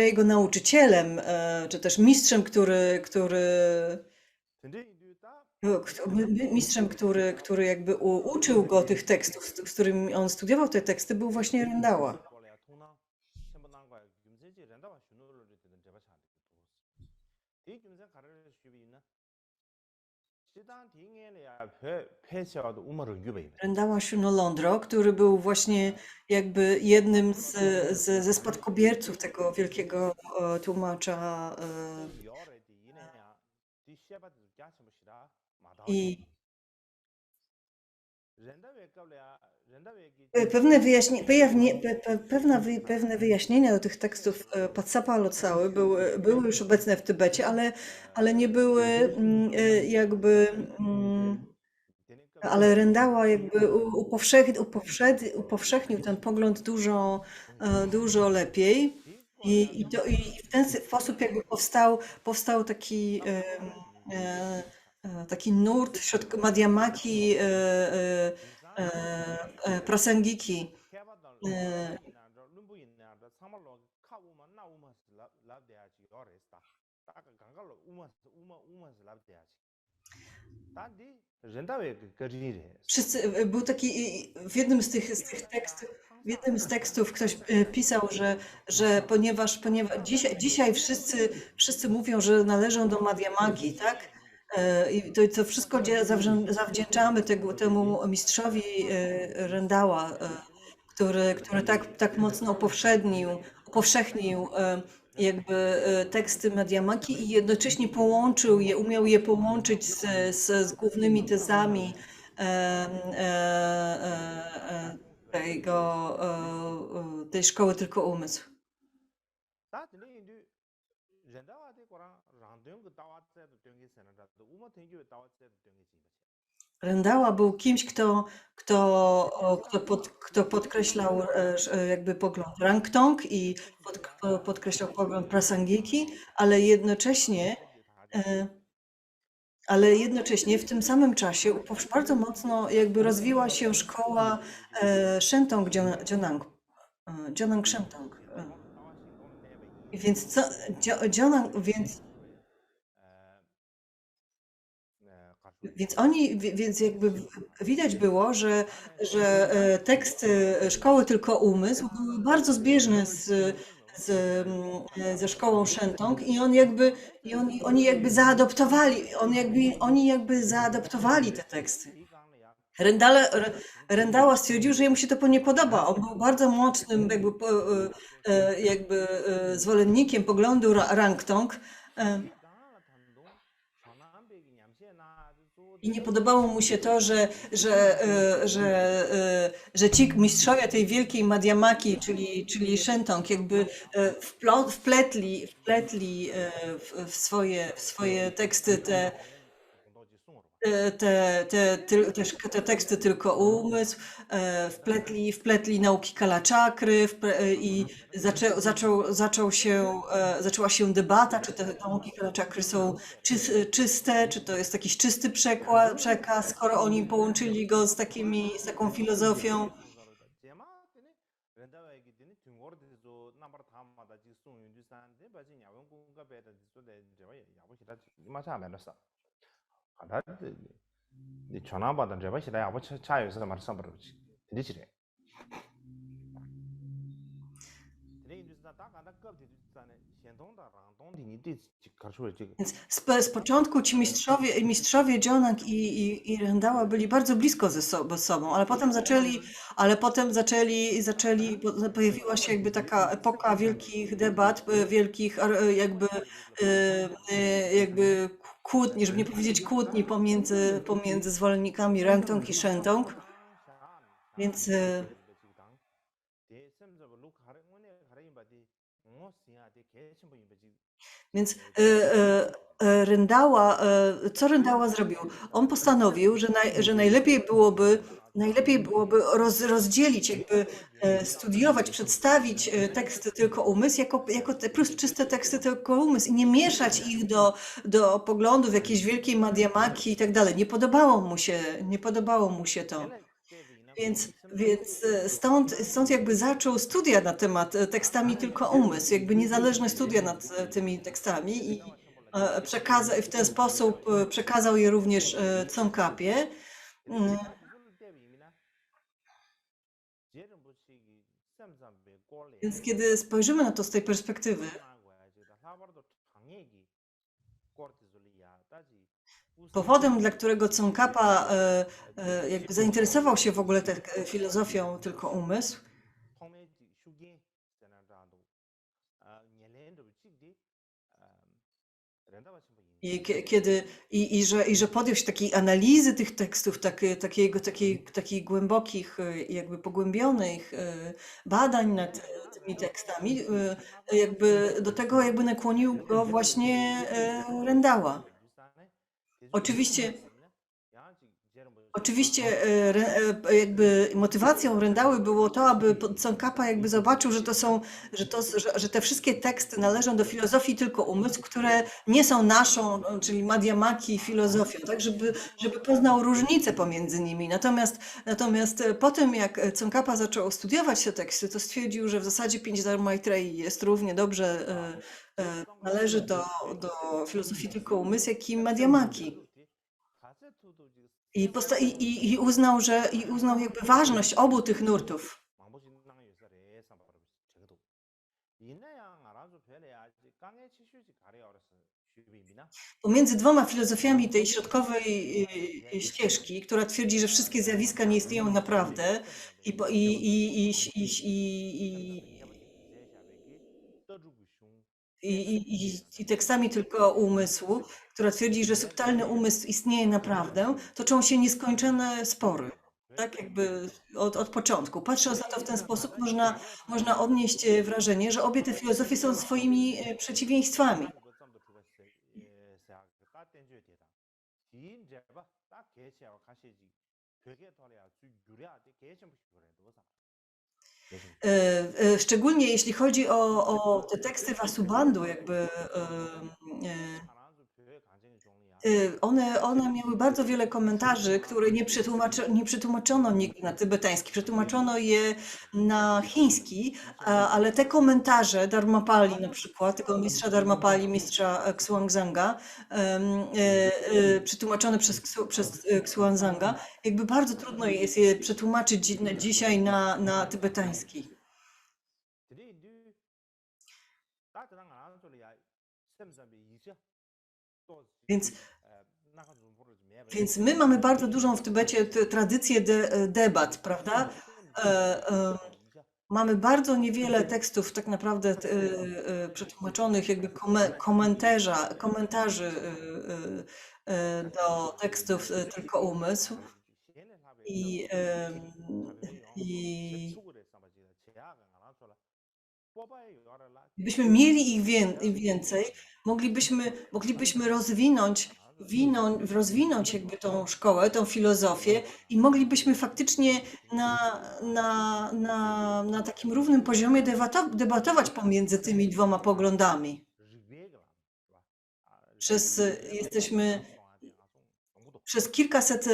jego nauczycielem, czy też mistrzem, który Mistrzem, który jakby uczył go tych tekstów, z którymi on studiował te teksty, był właśnie Rendała. Rendała Shunolondro, który był właśnie jakby jednym ze spadkobierców tego wielkiego tłumacza i pewne wyjaśnienia do tych tekstów Patsapa Lotsały były już obecne w Tybecie, ale nie były jakby ale Rendała jakby upowszechnił ten pogląd dużo lepiej i w ten sposób jakby powstał taki nurt wśród Madhyamaki, Prasangiki. Był taki w jednym z tych tekstów, w jednym z tekstów ktoś pisał, że ponieważ dzisiaj wszyscy mówią, że należą do Madhyamaki, tak? I to wszystko zawdzięczamy temu mistrzowi Rendała, który tak mocno upowszechnił jakby teksty Madhyamaki i jednocześnie umiał je połączyć z głównymi tezami tej szkoły tylko umysł. Rendała był kimś, kto podkreślał jakby pogląd Rangtong i podkreślał pogląd Prasangiki, ale jednocześnie w tym samym czasie bardzo mocno jakby rozwiła się szkoła Shentong Jonang Shentong. Więc więc jakby widać było, że teksty szkoły tylko umysł były bardzo zbieżne ze szkołą Shentong i oni jakby zaadoptowali te teksty. Rendała stwierdził, że jemu się to nie podoba. On był bardzo mocnym jakby zwolennikiem poglądu Rangtong. I nie podobało mu się to, że ci mistrzowie tej wielkiej Madhyamaki, czyli Shentong, jakby wpletli w swoje teksty te teksty tylko umysł, wpletli nauki Kalaczakry i zaczęła się debata, czy te nauki Kalaczakry są czyste, czy to jest jakiś czysty przekaz, skoro oni połączyli go z taką filozofią. Więc z początku ci mistrzowie Jonang i Rendała byli bardzo blisko ze sobą, ale potem pojawiła się jakby taka epoka wielkich debat, wielkich jakby kłótni, żeby nie powiedzieć kłótni pomiędzy zwolennikami Rangtong i Shentong. Więc co Rendała zrobił? On postanowił, że najlepiej byłoby rozdzielić, jakby studiować, przedstawić teksty tylko umysł jako te czyste teksty tylko umysł i nie mieszać ich do poglądów jakiejś wielkiej Madhyamaki i tak dalej. Nie podobało mu się to. Więc stąd jakby zaczął studia na temat tekstami tylko umysł, jakby niezależne studia nad tymi tekstami i w ten sposób przekazał je również Tsongkhapie. Mm, Więc kiedy spojrzymy na to z tej perspektywy, powodem, dla którego Tsongkhapa jakby zainteresował się w ogóle filozofią tylko umysł, i że podjął się takiej analizy tych tekstów, takich głębokich, jakby pogłębionych badań nad tymi tekstami, jakby do tego jakby nakłonił go właśnie Rendała. Oczywiście Oczywiście jakby motywacją Rendały było to, aby Tsongkhapa jakby zobaczył, że te wszystkie teksty należą do filozofii tylko umysł, które nie są naszą, czyli Madhyamaki filozofią, tak, żeby poznał różnicę pomiędzy nimi. Natomiast po tym, jak Tsongkhapa zaczął studiować te teksty, to stwierdził, że w zasadzie Pięć Maitreyi jest równie dobrze, należy do filozofii tylko umysł, jak i Madhyamaki. I uznał jakby ważność obu tych nurtów. Pomiędzy dwoma filozofiami tej środkowej ścieżki, która twierdzi, że wszystkie zjawiska nie istnieją naprawdę i tekstami tylko umysłu, która twierdzi, że subtelny umysł istnieje naprawdę, toczą się nieskończone spory. Tak jakby od początku. Patrząc na to w ten sposób, można odnieść wrażenie, że obie te filozofie są swoimi przeciwieństwami. Szczególnie jeśli chodzi o te teksty Vasubandhu, jakby one miały bardzo wiele komentarzy, które nie przetłumaczono nigdy na tybetański. Przetłumaczono je na chiński, ale te komentarze Dharmapali na przykład, tego mistrza Dharmapali, mistrza Xuanzanga, przetłumaczone przez Xuanzanga, jakby bardzo trudno jest je przetłumaczyć dzisiaj na tybetański. Więc my mamy bardzo dużą w Tybecie tradycję debat, prawda? Mamy bardzo niewiele tekstów tak naprawdę przetłumaczonych, jakby komentarzy do tekstów tylko umysł. Gdybyśmy mieli ich więcej, moglibyśmy rozwinąć jakby tą szkołę, tą filozofię i moglibyśmy faktycznie na takim równym poziomie debatować pomiędzy tymi dwoma poglądami. Przez kilkaset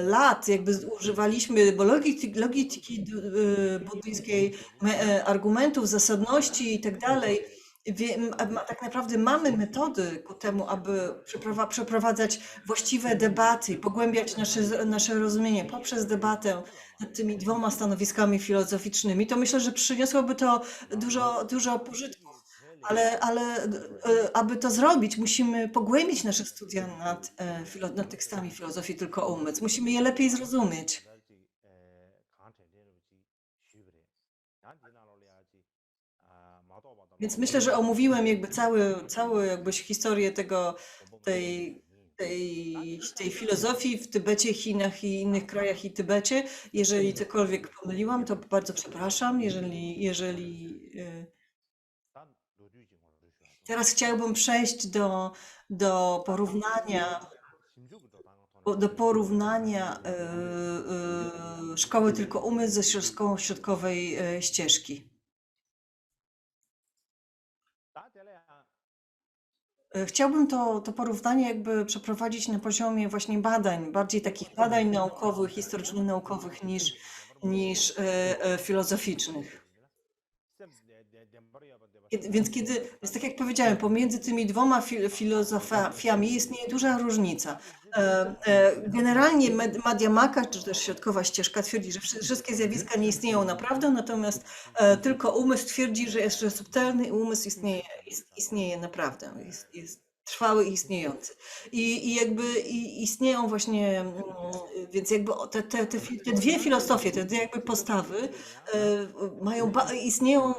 lat jakby używaliśmy logiki buddyjskiej, argumentów, zasadności i tak dalej. Tak naprawdę mamy metody ku temu, aby przeprowadzać właściwe debaty, pogłębiać nasze rozumienie poprzez debatę nad tymi dwoma stanowiskami filozoficznymi. To myślę, że przyniosłoby to dużo pożytków. Ale aby to zrobić, musimy pogłębić nasze studia nad tekstami filozofii tylko umysł. Musimy je lepiej zrozumieć. Więc myślę, że omówiłem jakby całą jakby historię tej filozofii w Tybecie, Chinach i innych krajach i Tybecie. Jeżeli cokolwiek pomyliłam, to bardzo przepraszam. Teraz chciałbym przejść do porównania szkoły tylko umysł ze szkołą środkowej ścieżki. Chciałbym to porównanie jakby przeprowadzić na poziomie właśnie badań, bardziej takich badań naukowych, historyczno-naukowych niż filozoficznych. Więc tak jak powiedziałem, pomiędzy tymi dwoma filozofiami istnieje duża różnica. Generalnie Madhyamaka, czy też środkowa ścieżka twierdzi, że wszystkie zjawiska nie istnieją naprawdę, natomiast tylko umysł twierdzi, że jeszcze subtelny umysł istnieje naprawdę, jest trwały i istniejący. I jakby istnieją właśnie, więc jakby te dwie filozofie, te dwie jakby postawy istnieją,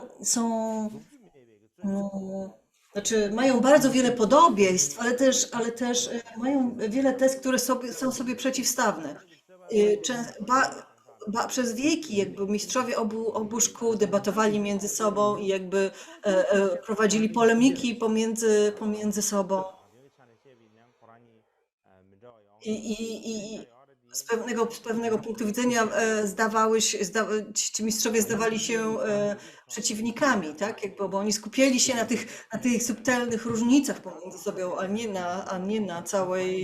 znaczy mają bardzo wiele podobieństw, ale też mają wiele tez, które są sobie przeciwstawne. Przez wieki jakby mistrzowie obu szkół debatowali między sobą i jakby prowadzili polemiki pomiędzy sobą. I z pewnego punktu widzenia ci mistrzowie zdawali się przeciwnikami, tak? Jakby, bo oni skupiali się na tych subtelnych różnicach pomiędzy sobą, a nie na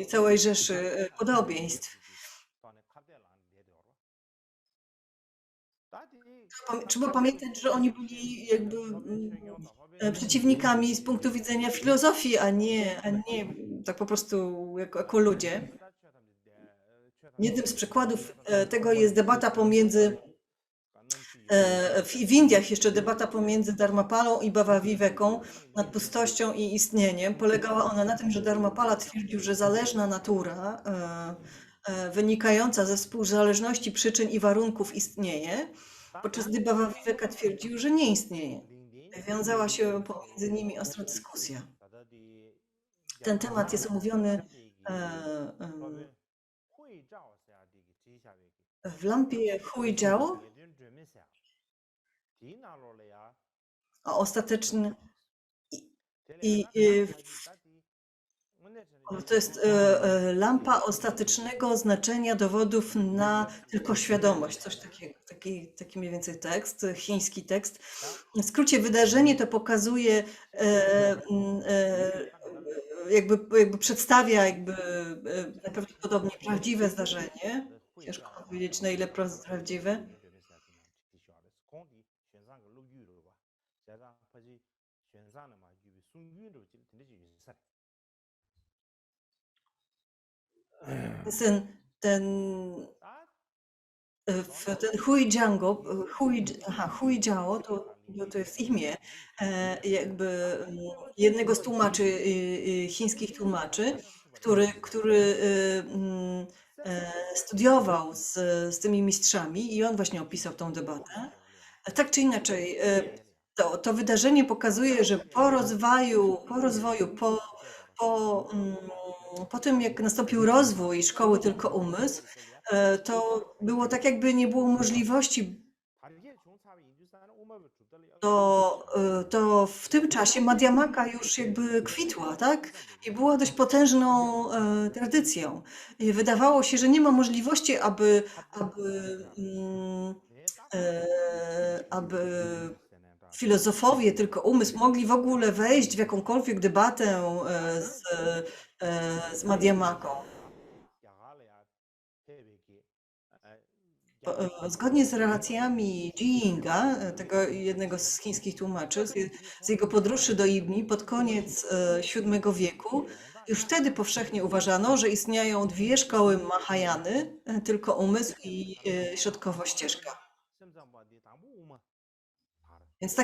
całej rzeszy podobieństw. Trzeba pamiętać, że oni byli jakby przeciwnikami z punktu widzenia filozofii, a nie tak po prostu jako ludzie. Jednym z przykładów tego jest debata w Indiach jeszcze debata pomiędzy Dharmapalą i Bhavaviveką nad pustością i istnieniem. Polegała ona na tym, że Dharmapala twierdził, że zależna natura wynikająca ze współzależności przyczyn i warunków istnieje, podczas gdy Bhavaviveka twierdził, że nie istnieje. Wiązała się pomiędzy nimi ostra dyskusja. Ten temat jest omówiony w lampie Hui Jiao, a ostateczny to jest lampa ostatecznego znaczenia dowodów na tylko świadomość, coś takiego, taki mniej więcej tekst, chiński tekst. W skrócie wydarzenie to pokazuje, jakby przedstawia najprawdopodobniej prawdziwe zdarzenie. Ciężko powiedzieć, na ile prawdziwe. Ten Hui Jiao to jest imię jakby jednego z tłumaczy, chińskich tłumaczy, który studiował z tymi mistrzami i on właśnie opisał tą debatę. Tak czy inaczej, to wydarzenie pokazuje, że po rozwoju, po tym jak nastąpił rozwój szkoły tylko umysł, to było tak, jakby nie było możliwości, to w tym czasie Madhyamaka już jakby kwitła, tak? I była dość potężną tradycją. I wydawało się, że nie ma możliwości, aby filozofowie, tylko umysł mogli w ogóle wejść w jakąkolwiek debatę z Madhyamaką. Zgodnie z relacjami Ji Yinga, tego jednego z chińskich tłumaczy, z jego podróży do Indii pod koniec VII wieku, już wtedy powszechnie uważano, że istnieją dwie szkoły Mahayany, tylko umysł i środkowa ścieżka. Więc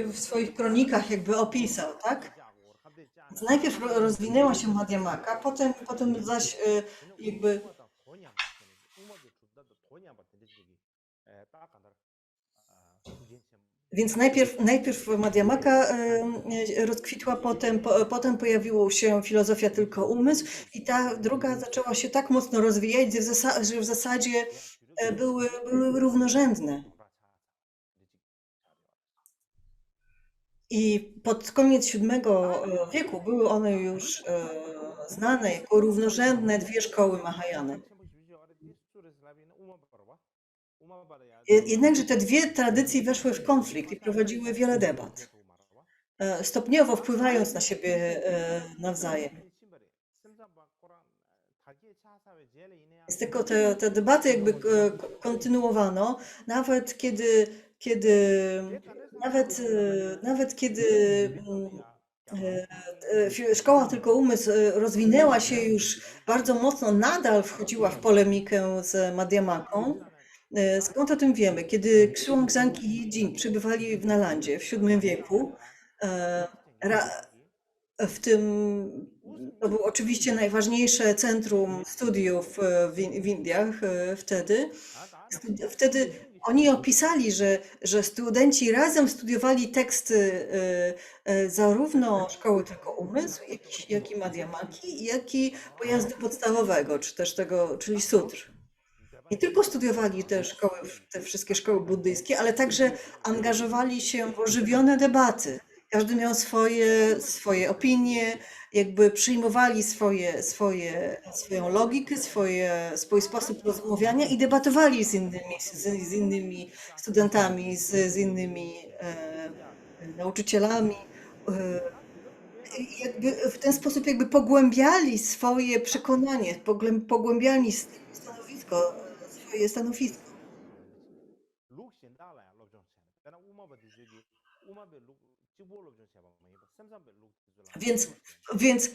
w swoich kronikach jakby opisał, tak? Więc najpierw rozwinęła się Madhyamaka, potem zaś jakby... Więc najpierw Madhyamaka rozkwitła, potem pojawiła się filozofia tylko umysł i ta druga zaczęła się tak mocno rozwijać, że w zasadzie były równorzędne. I pod koniec VII wieku były one już znane jako równorzędne dwie szkoły Mahayany. Jednakże te dwie tradycje weszły w konflikt i prowadziły wiele debat, stopniowo wpływając na siebie nawzajem. Więc tylko te debaty jakby kontynuowano, nawet kiedy kiedy nawet kiedy szkoła Tylko Umysł rozwinęła się już bardzo mocno, nadal wchodziła w polemikę z Madhyamaką. Skąd o tym wiemy? Kiedy Xuanzang i Yi Jing przybywali w Nalandzie w VII wieku, e, w tym to było oczywiście najważniejsze centrum studiów w Indiach wtedy. Wtedy oni opisali, że studenci razem studiowali teksty zarówno Szkoły Tylko Umysł, jak i Madhyamaki, jak i pojazdu podstawowego, czy też tego, czyli sutr. Nie tylko studiowali te wszystkie szkoły buddyjskie, ale także angażowali się w ożywione debaty. Każdy miał swoje opinie, jakby przyjmowali swoją logikę, swój sposób rozmawiania i debatowali z innymi studentami, z innymi nauczycielami. E, Jakby w ten sposób jakby pogłębiali swoje przekonanie, pogłębiali swoje stanowisko. Więc,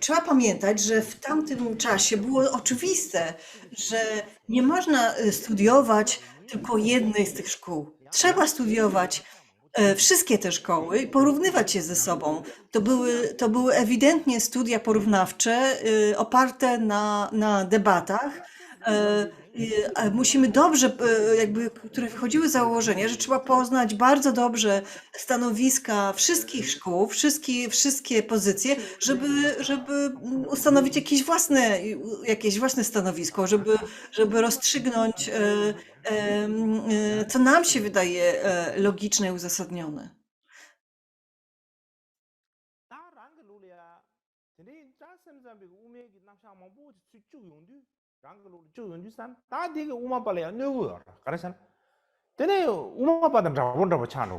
trzeba pamiętać, że w tamtym czasie było oczywiste, że nie można studiować tylko jednej z tych szkół. Trzeba studiować wszystkie te szkoły i porównywać je ze sobą. To były ewidentnie studia porównawcze, oparte na debatach. Musimy dobrze, które wchodziły z założenia, że trzeba poznać bardzo dobrze stanowiska wszystkich szkół, wszystkie pozycje, żeby ustanowić jakieś własne stanowisko, żeby rozstrzygnąć, co nam się wydaje logiczne i uzasadnione.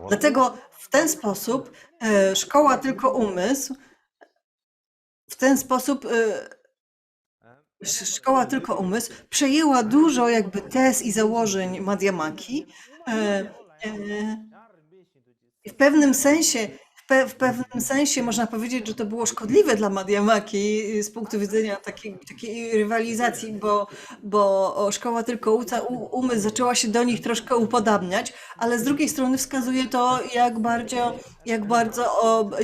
Dlatego w ten sposób Szkoła Tylko Umysł, w ten sposób Szkoła Tylko Umysł przejęła dużo jakby tez i założeń Madhyamaki. W pewnym sensie można powiedzieć, że to było szkodliwe dla Madhyamaki z punktu widzenia takiej rywalizacji, bo Szkoła Tylko Umysł zaczęła się do nich troszkę upodabniać, ale z drugiej strony wskazuje to,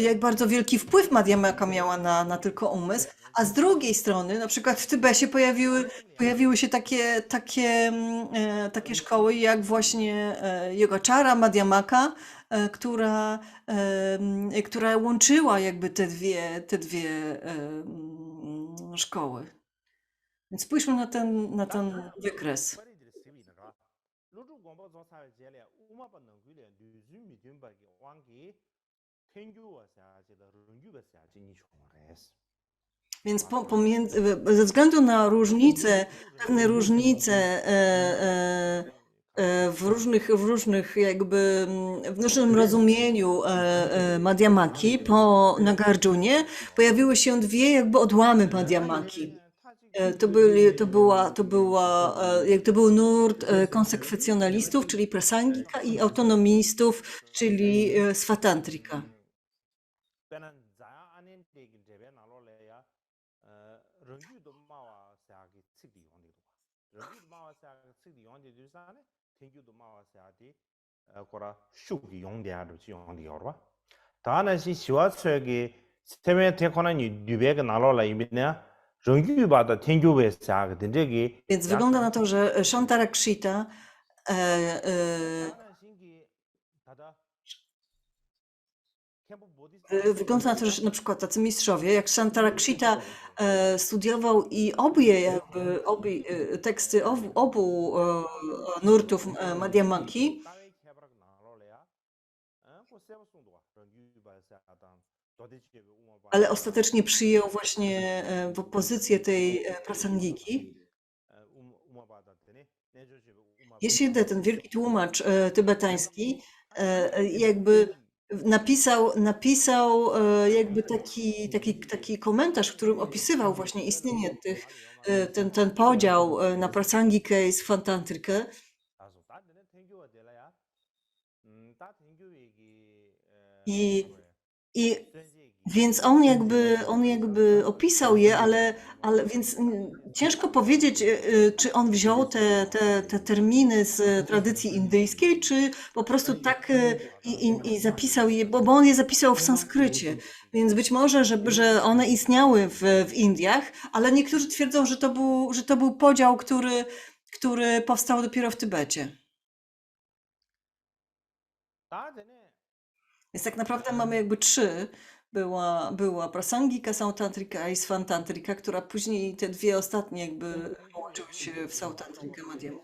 jak bardzo wielki wpływ Madhyamaka miała na Tylko Umysł, a z drugiej strony, na przykład w Tybesie pojawiły się takie szkoły jak właśnie Yogacara, Madhyamaka, która łączyła jakby te dwie szkoły. Więc spójrzmy na ten wykres. Więc ze względu na pewne różnice w różnym rozumieniu Madhyamaki po Nagarjunie pojawiły się dwie jakby odłamy Madhyamaki. To był nurt konsekwencjonalistów, czyli prasangika, i autonomistów, czyli swatantrika. Więc wygląda na to, że Shantarakshita wygląda na to, że na przykład tacy mistrzowie jak Shantarakshita studiował i obie teksty obu nurtów Madhyamaki, ale ostatecznie przyjął właśnie w opozycję tej prasangiki. Yeshida, ten wielki tłumacz tybetański, jakby napisał jakby taki komentarz, w którym opisywał właśnie istnienie ten podział na prasangikę i swatantrykę. I, i więc on jakby opisał je, ale więc ciężko powiedzieć, czy on wziął te terminy z tradycji indyjskiej, czy po prostu tak i zapisał je, bo on je zapisał w sanskrycie. Więc być może, że one istniały w Indiach, ale niektórzy twierdzą, że to był podział, który powstał dopiero w Tybecie. Więc tak naprawdę mamy jakby trzy. Była Prasangika, Sautantrika i Svantantrika, która później te dwie ostatnie jakby połączyły się w Sautantrikę Madhyamu.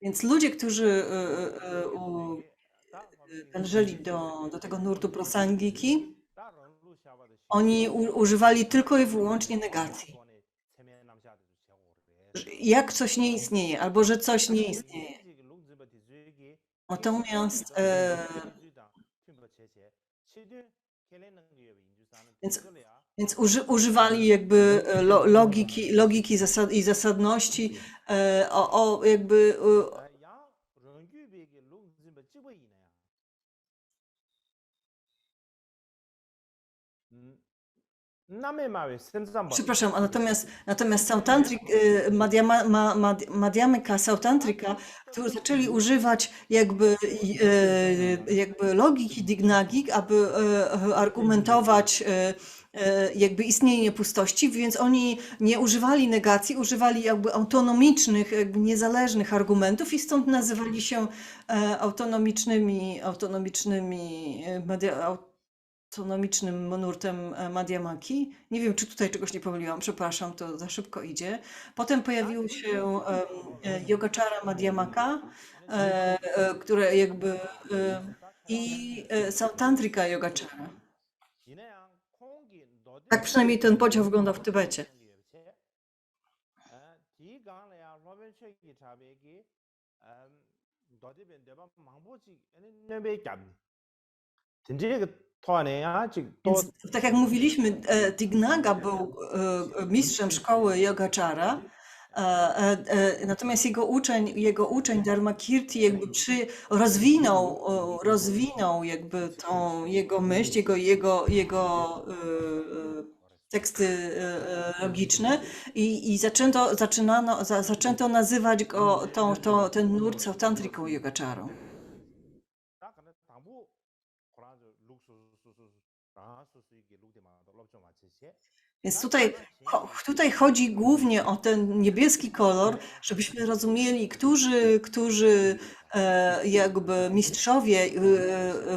Więc ludzie, którzy należeli do tego nurtu Prasangiki, oni używali tylko i wyłącznie negacji. Jak coś nie istnieje, albo że coś nie istnieje. Natomiast więc, więc używali jakby logiki i zasadności jakby przepraszam, a natomiast Sautantrik, Madhyamika, Sautantrika, którzy zaczęli używać jakby logiki Dignagik, aby argumentować jakby istnienie pustości, więc oni nie używali negacji, używali jakby autonomicznych, jakby niezależnych argumentów i stąd nazywali się autonomicznym nurtem Madhyamaki. Nie wiem, czy tutaj czegoś nie pomyliłam, przepraszam, to za szybko idzie. Potem pojawił się Yogacara Madhyamaka, które jakby i Sautantrika Yogacara. Tak przynajmniej ten podział wygląda w Tybecie. Więc tak jak mówiliśmy, Dignaga był mistrzem szkoły Yogacara, natomiast jego uczeń Dharmakirti jakby rozwinął jakby tą jego myśl, jego teksty logiczne i zaczęto nazywać go ten nurt Sautantriką Yogacarą. Więc tutaj chodzi głównie o ten niebieski kolor, żebyśmy rozumieli, którzy jakby mistrzowie,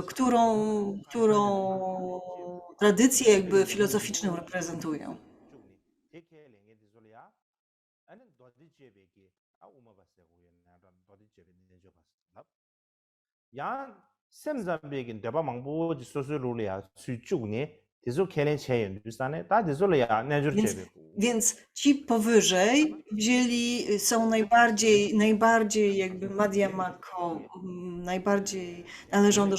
którą tradycję jakby filozoficzną reprezentują. Więc ci powyżej są najbardziej jakby Madhyamako, najbardziej należą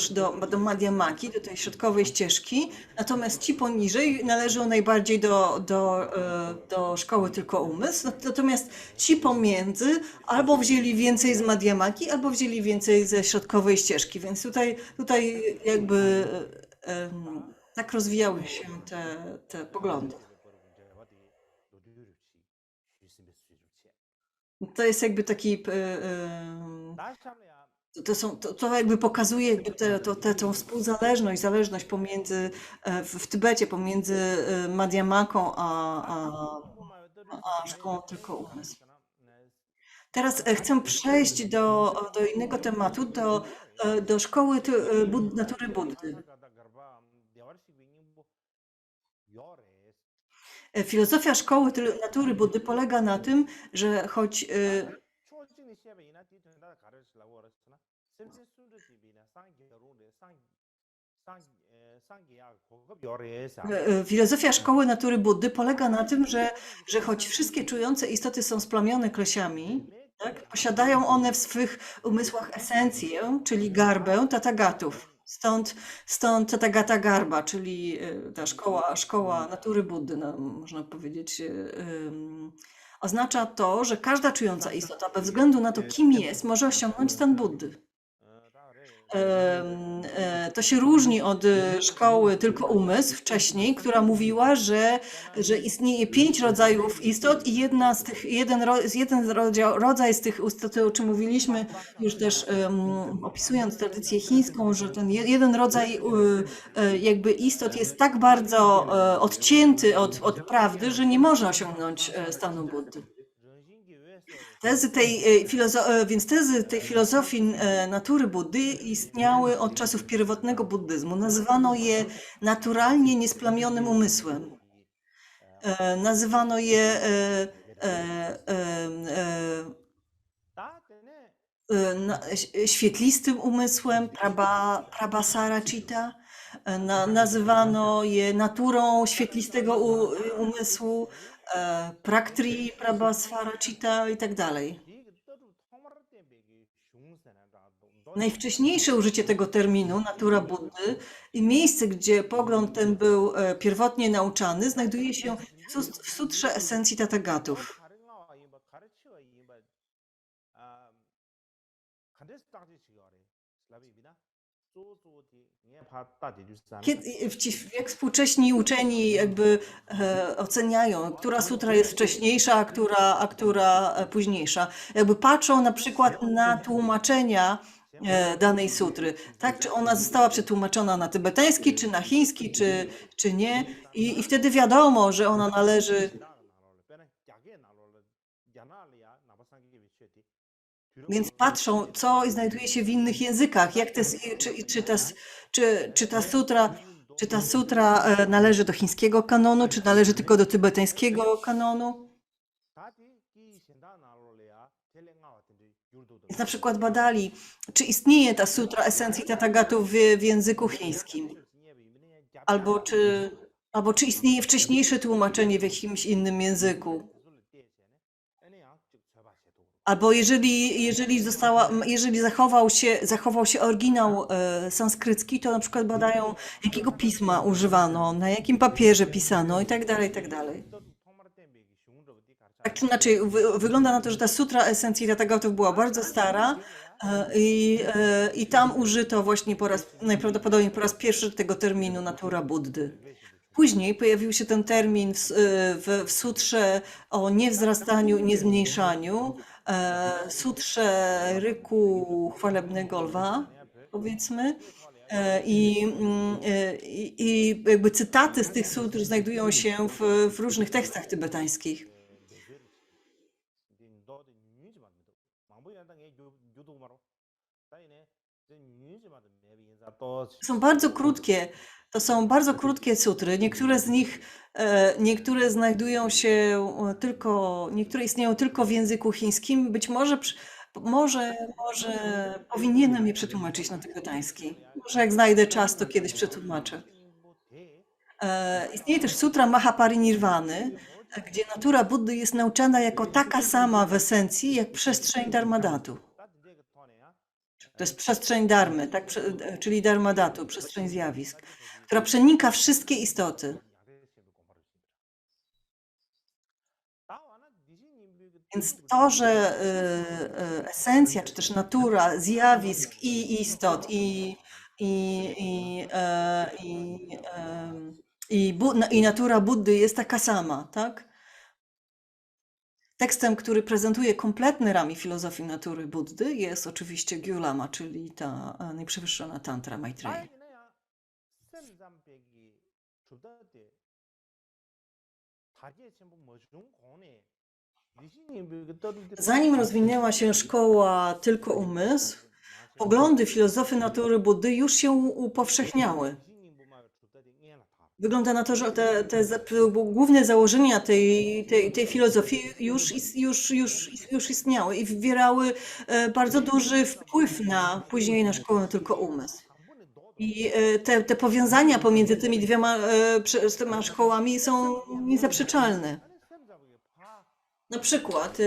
do Madhyamaki, do tej środkowej ścieżki, natomiast ci poniżej należą najbardziej do szkoły tylko umysł, natomiast ci pomiędzy albo wzięli więcej z Madhyamaki, albo wzięli więcej ze środkowej ścieżki, więc tutaj jakby tak rozwijały się te poglądy. To jest jakby taki. To jakby pokazuje jakby tą współzależność, zależność w Tybecie pomiędzy Madhyamaką a szkołą tylko umysł. Teraz chcę przejść do innego tematu, do szkoły natury Buddy. Filozofia szkoły natury Buddy polega na tym, że choć filozofia szkoły natury Buddy polega na tym, że choć wszystkie czujące istoty są splamione klesiami, tak, posiadają one w swych umysłach esencję, czyli garbę tatagatów. Stąd Tathagata Garba, czyli ta szkoła natury Buddy, no, można powiedzieć. Oznacza to, że każda czująca istota, bez względu na to, kim jest, może osiągnąć stan Buddy. To się różni od szkoły tylko umysł wcześniej, która mówiła, że istnieje 5 rodzajów istot i jeden rodzaj z tych istot, o czym mówiliśmy już też opisując tradycję chińską, że ten jeden rodzaj jakby istot jest tak bardzo odcięty od prawdy, że nie może osiągnąć stanu Buddy. Więc tezy tej filozofii natury Buddy istniały od czasów pierwotnego buddyzmu. Nazywano je naturalnie niesplamionym umysłem. Nazywano je świetlistym umysłem, Prabhasarachita. Nazywano je naturą świetlistego umysłu, Praktri, Prabhasarachita i tak dalej. Najwcześniejsze użycie tego terminu, natura Buddy, i miejsce, gdzie pogląd ten był pierwotnie nauczany, znajduje się w Sutrze Esencji Tathagatów. Jak współcześni uczeni jakby oceniają, która sutra jest wcześniejsza, a która późniejsza. Jakby patrzą na przykład na tłumaczenia danej sutry, tak? Czy ona została przetłumaczona na tybetański, czy na chiński, czy nie. I wtedy wiadomo, że ona należy. Więc patrzą, co znajduje się w innych językach, jak czy ta sutra należy do chińskiego kanonu, czy należy tylko do tybetańskiego kanonu. Więc na przykład badali, czy istnieje ta sutra esencji Tathagatów w języku chińskim, albo czy istnieje wcześniejsze tłumaczenie w jakimś innym języku. Albo jeżeli zachował się oryginał sanskrycki, to na przykład badają, jakiego pisma używano, na jakim papierze pisano i tak dalej, i tak dalej. Tak czy inaczej, wygląda na to, że ta sutra esencji Tathagatów była bardzo stara i tam użyto właśnie najprawdopodobniej po raz pierwszy tego terminu natura Buddy. Później pojawił się ten termin w sutrze o niewzrastaniu i niezmniejszaniu, sutrze ryku chwalebnego lwa, powiedzmy. I jakby cytaty z tych sutr znajdują się w różnych tekstach tybetańskich. Są bardzo krótkie. To są bardzo krótkie sutry. Niektóre znajdują się niektóre istnieją tylko w języku chińskim. Być może powinienem je przetłumaczyć na tybetański. Może jak znajdę czas, to kiedyś przetłumaczę. Istnieje też sutra Mahaparinirvany, gdzie natura Buddy jest nauczana jako taka sama w esencji, jak przestrzeń Dharmadhatu. To jest przestrzeń dharmy, tak? Czyli Dharmadhatu, przestrzeń zjawisk, która przenika wszystkie istoty. Więc to, że esencja, czy też natura zjawisk i istot i natura Buddy jest taka sama, tak? Tekstem, który prezentuje kompletny ramy filozofii natury Buddy, jest oczywiście Gyulama, czyli ta najprzewyższona tantra Maitreyi. Zanim rozwinęła się szkoła tylko umysł, poglądy filozofii natury Buddy już się upowszechniały. Wygląda na to, że te główne założenia tej filozofii już istniały i wywierały bardzo duży wpływ później na szkołę tylko umysł. I te powiązania pomiędzy tymi dwiema szkołami są niezaprzeczalne. Na przykład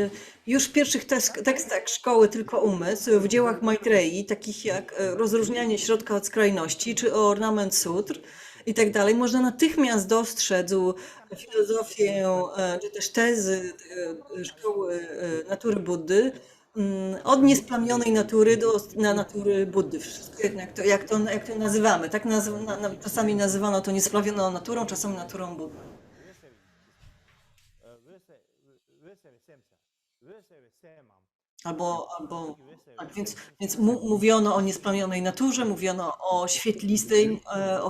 już w pierwszych tekstach szkoły tylko umysł, w dziełach Maitreyi, takich jak Rozróżnianie środka od skrajności czy Ornament Sutr, i tak dalej, można natychmiast dostrzec filozofię, czy też tezy szkoły natury Buddy, od niesplamionej natury do natury Buddy. Wszystko jednak jak to nazywamy. Tak czasami nazywano to niesplamioną naturą, czasami naturą Buddy. Albo tak, więc mówiono o niesplamionej naturze, mówiono o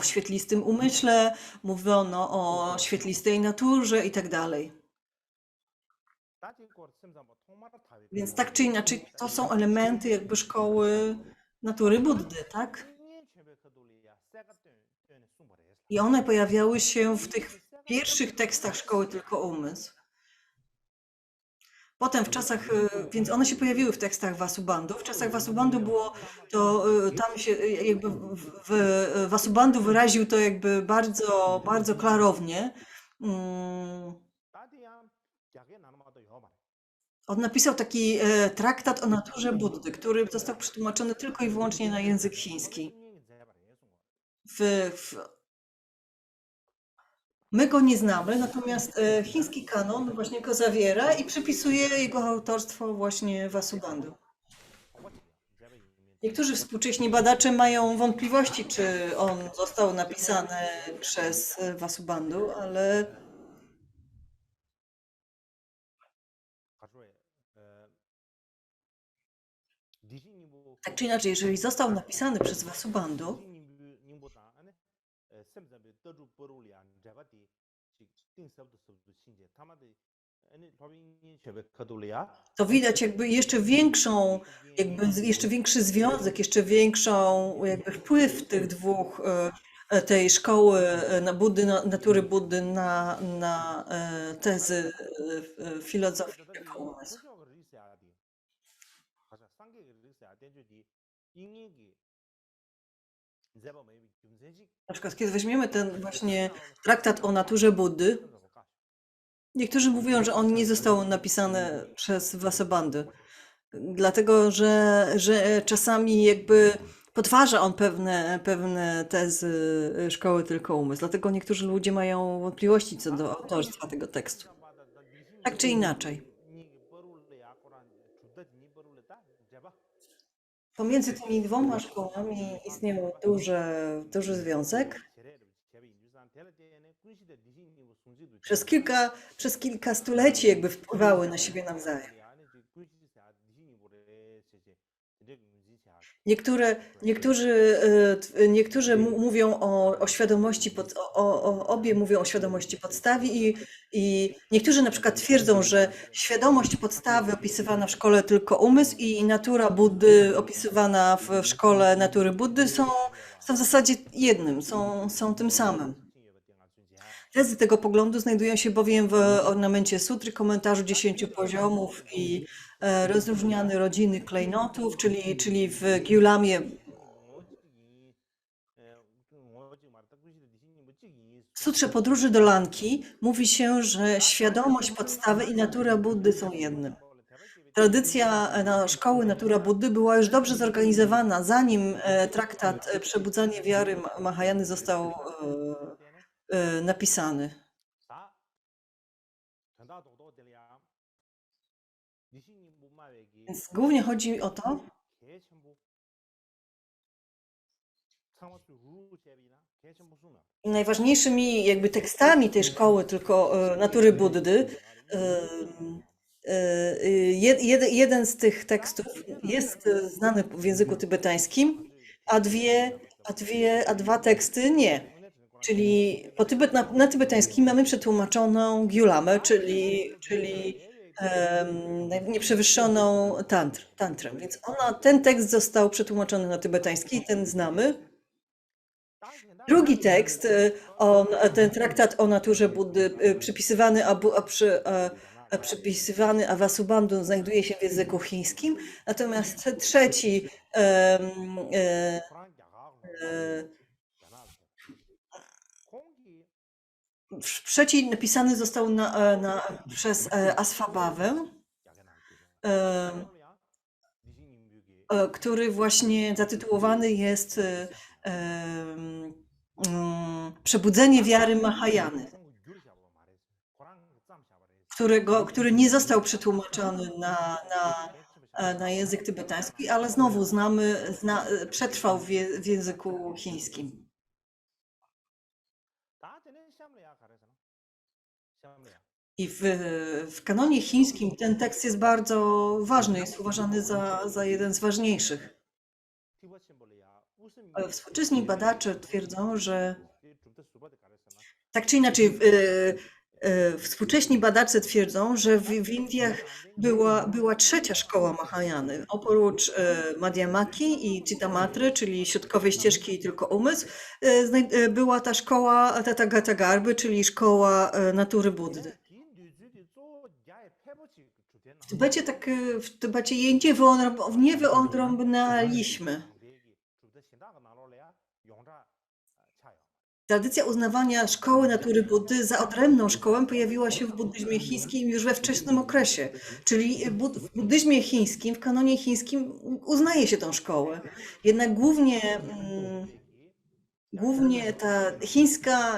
świetlistym umyśle, mówiono o świetlistej naturze i tak dalej. Więc tak czy inaczej to są elementy jakby szkoły natury Buddy, tak? I one pojawiały się w tych pierwszych tekstach szkoły tylko umysł. Potem więc one się pojawiły w tekstach Vasubandu. W czasach Vasubandu było to, tam się jakby Vasubandu wyraził to jakby bardzo, bardzo klarownie. On napisał taki traktat o naturze Buddy, który został przetłumaczony tylko i wyłącznie na język chiński. My go nie znamy, natomiast chiński kanon właśnie go zawiera i przypisuje jego autorstwo właśnie Vasubandu. Niektórzy współcześni badacze mają wątpliwości, czy on został napisany przez Vasubandu, ale tak czy inaczej, jeżeli został napisany przez Vasubandu, to widać jakby jeszcze większy związek, jeszcze większą jakby wpływ tych dwóch, tej szkoły natury Buddy na tezy filozofii jako umysł. Na przykład, kiedy weźmiemy ten właśnie traktat o naturze Buddy, niektórzy mówią, że on nie został napisany przez Vasubandu, dlatego że czasami jakby podważa on pewne tezy szkoły tylko umysł. Dlatego niektórzy ludzie mają wątpliwości co do autorstwa tego tekstu. Tak czy inaczej. Pomiędzy tymi dwoma szkołami istniał duży związek. Przez kilka stuleci jakby wpływały na siebie nawzajem. Niektórzy mówią o świadomości, obie mówią o świadomości podstawy i niektórzy na przykład twierdzą, że świadomość podstawy opisywana w szkole tylko umysł i natura Buddy opisywana w szkole natury Buddy są w zasadzie jednym, są tym samym. Tezy tego poglądu znajdują się bowiem w ornamencie sutry, komentarzu 10 poziomów i rozróżniany rodziny klejnotów, czyli w Gyulamie. W sutrze podróży do Lanki mówi się, że świadomość podstawy i natura Buddy są jednym. Tradycja szkoły natura Buddy była już dobrze zorganizowana, zanim traktat Przebudzanie wiary Mahayany został napisany. Więc głównie chodzi o to, najważniejszymi jakby tekstami tej szkoły tylko natury Buddy, jeden z tych tekstów jest znany w języku tybetańskim, a dwa teksty nie. Czyli na tybetańskim mamy przetłumaczoną Gyulamę, czyli nieprzewyższoną tantrę. Więc ten tekst został przetłumaczony na tybetański, ten znamy. Drugi tekst, ten traktat o naturze Buddy, przypisywany Vasubandu, znajduje się w języku chińskim, natomiast trzeci napisany został przez Asfabawę, który właśnie zatytułowany jest przebudzenie wiary Mahajany, który nie został przetłumaczony na język tybetański, ale znowu przetrwał w języku chińskim. I w kanonie chińskim ten tekst jest bardzo ważny, jest uważany za jeden z ważniejszych. Ale współcześni badacze twierdzą, że tak czy inaczej, współcześni badacze twierdzą, że w Indiach była trzecia szkoła Mahajany. Oprócz Madhyamaki i Chittamatry, czyli środkowej ścieżki i tylko umysł, była ta szkoła Tathagata Garby, czyli szkoła natury Buddy. W Tybecie jej nie wyodrębnaliśmy. Tradycja uznawania szkoły natury Buddy za odrębną szkołę pojawiła się w buddyzmie chińskim już we wczesnym okresie. Czyli w buddyzmie chińskim, w kanonie chińskim uznaje się tę szkołę. Jednak głównie ta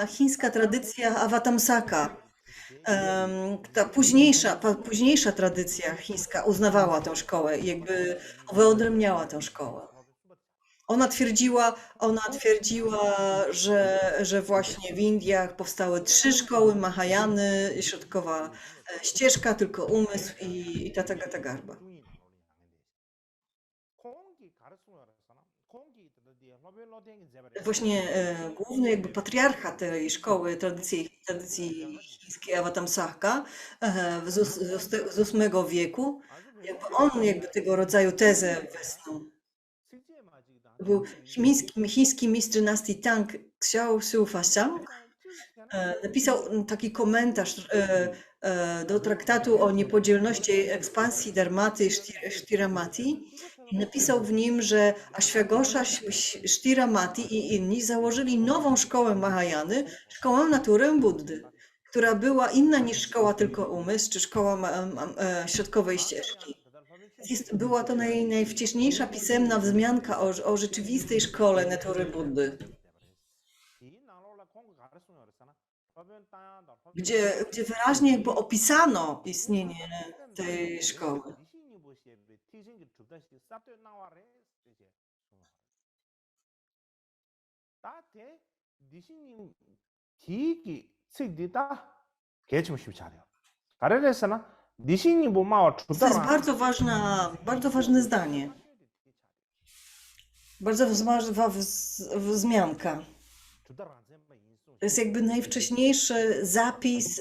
chińska tradycja Avatamsaka, ta późniejsza tradycja chińska uznawała tę szkołę i jakby wyodrębniała tę szkołę. Ona twierdziła, że właśnie w Indiach powstały 3 szkoły Mahajany, środkowa ścieżka, tylko umysł i Tathagata Garba. Właśnie główny jakby patriarcha tej szkoły tradycji chińskiej Avatamsaka z VIII wieku, on tego rodzaju tezę wysnuł. Był chiński mistrz dynastii Tang Xiao Shufaxiang. Napisał taki komentarz do traktatu o niepodzielności ekspansji Dharmaty i Shtiramati. I napisał w nim, że Ashwagosha, Shtiramati i inni założyli nową szkołę Mahajany, szkołę natury Buddy, która była inna niż szkoła tylko umysł, czy szkoła środkowej ścieżki. Była to najwcześniejsza pisemna wzmianka o rzeczywistej szkole natury Buddy, gdzie wyraźnie jakby opisano istnienie tej szkoły. To jest bardzo ważne zdanie. Bardzo ważna wzmianka. To jest jakby najwcześniejszy zapis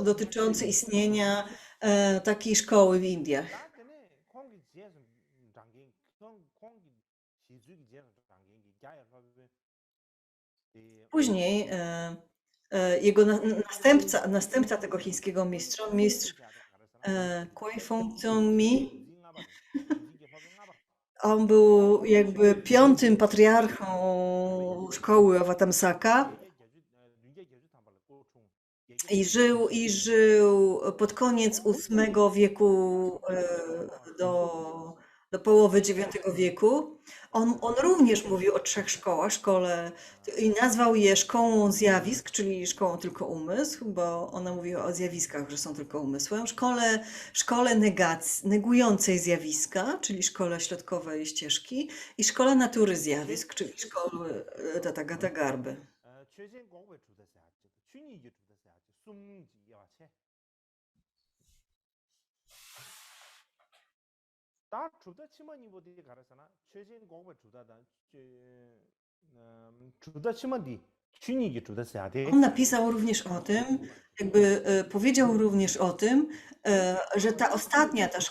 dotyczący istnienia takiej szkoły w Indiach. Później jego następca tego chińskiego mistrz Kuei Feng-mi, on był jakby 5. patriarchą szkoły Avatamsaka i żył pod koniec VIII wieku do połowy IX wieku. On również mówił o 3 szkołach, i nazwał je szkołą zjawisk, czyli szkołą tylko umysł, bo ona mówiła o zjawiskach, że są tylko umysłem, szkole negującej zjawiska, czyli szkole środkowej ścieżki i szkole natury zjawisk, czyli szkoły Tathagata Garby. On napisał również o tym, powiedział również o tym, że ta ostatnia, ta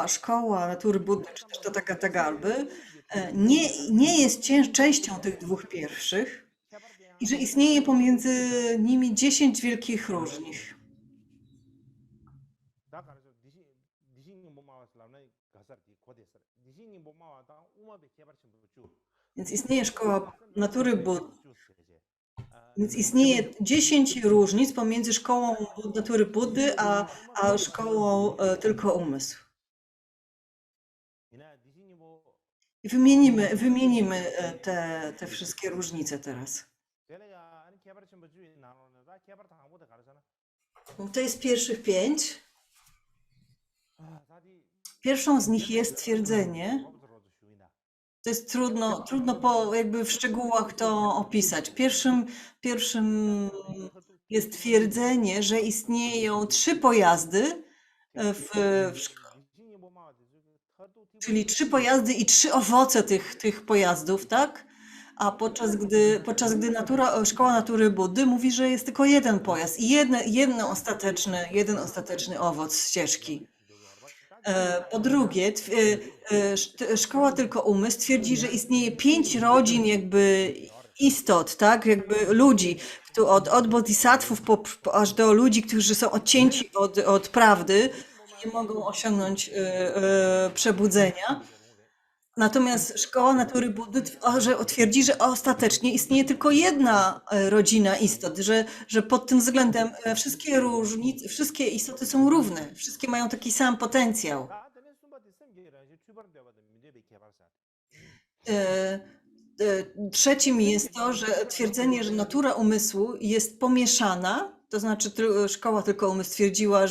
szkoła natury Buddy, czy też Tathagata Garby, nie jest częścią tych 2 pierwszych i że istnieje pomiędzy nimi 10 wielkich różnic. Więc istnieje szkoła natury Buddy. Więc istnieje 10 różnic pomiędzy szkołą natury Buddy a szkołą tylko umysł. I wymienimy te wszystkie różnice teraz. To jest pierwszych 5. Pierwszą z nich jest twierdzenie. To jest trudno jakby w szczegółach to opisać. Pierwszym jest twierdzenie, że istnieją 3 pojazdy, czyli 3 pojazdy i 3 owoce tych pojazdów, tak? A podczas gdy Szkoła Natury Buddy mówi, że jest tylko jeden pojazd i jeden ostateczny owoc ścieżki. Po drugie, Szkoła Tylko Umysł twierdzi, że istnieje 5 rodzin jakby istot, tak? Jakby ludzi, od bodhisattvów aż do ludzi, którzy są odcięci od prawdy i nie mogą osiągnąć przebudzenia. Natomiast Szkoła Natury Buddy twierdzi, że ostatecznie istnieje tylko jedna rodzina istot, że pod tym względem wszystkie istoty są równe, wszystkie mają taki sam potencjał. Trzecim jest to, że twierdzenie, że natura umysłu jest pomieszana, to znaczy Szkoła Tylko Umysł twierdziła,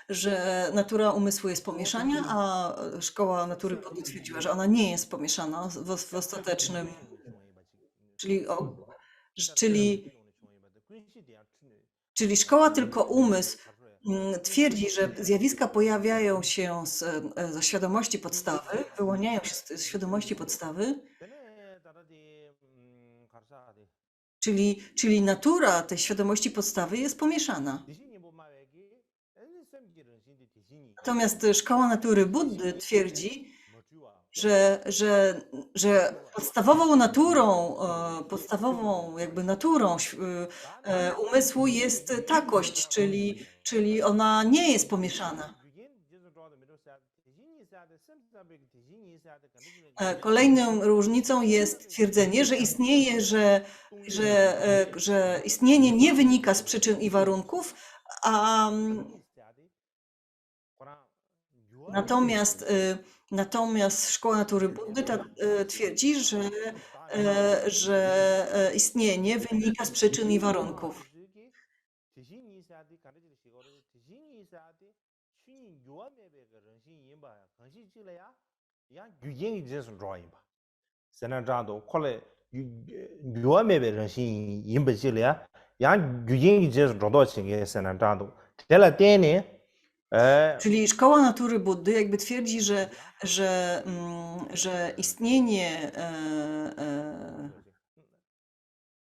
że natura umysłu jest pomieszana, a Szkoła Natury Buddy twierdziła, że ona nie jest pomieszana w ostatecznym, czyli Szkoła Tylko Umysł twierdzi, że zjawiska pojawiają się ze świadomości podstawy, wyłaniają się z świadomości podstawy, czyli natura tej świadomości podstawy jest pomieszana. Natomiast Szkoła Natury Buddy twierdzi, że podstawową jakby naturą umysłu jest takość, czyli ona nie jest pomieszana. Kolejną różnicą jest twierdzenie, że istnienie nie wynika z przyczyn i warunków, natomiast Szkoła Natury Buddy twierdzi, że istnienie wynika z przyczyn i warunków. Czyli Szkoła Natury Buddy jakby twierdzi, że istnienie,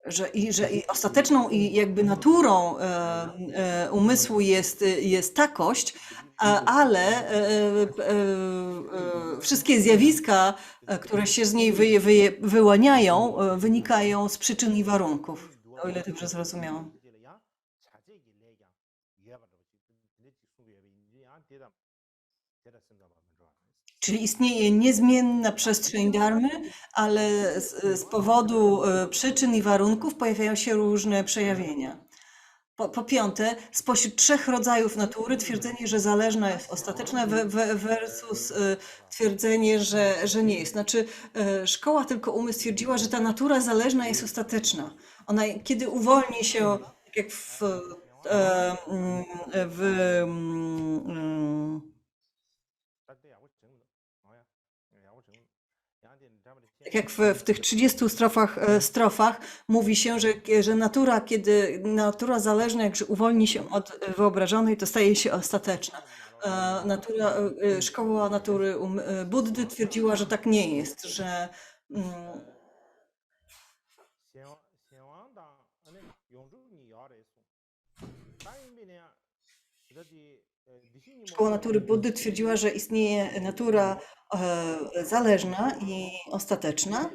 że ostateczną i jakby naturą umysłu jest takość, ale wszystkie zjawiska, które się z niej wyłaniają, wynikają z przyczyn i warunków, o ile dobrze zrozumiałam. Czyli istnieje niezmienna przestrzeń dharmy, ale z powodu przyczyn i warunków pojawiają się różne przejawienia. Po piąte, spośród 3 rodzajów natury twierdzenie, że zależna jest ostateczna versus twierdzenie, że nie jest. Znaczy, Szkoła Tylko Umysł twierdziła, że ta natura zależna jest ostateczna. Ona, kiedy uwolni się, tak jak w tych 30 strofach mówi się, że kiedy natura zależna, jak uwolni się od wyobrażonej, to staje się ostateczna. Szkoła Natury Buddy twierdziła, że tak nie jest, że Szkoła Natury Buddy twierdziła, że istnieje natura zależna i ostateczna.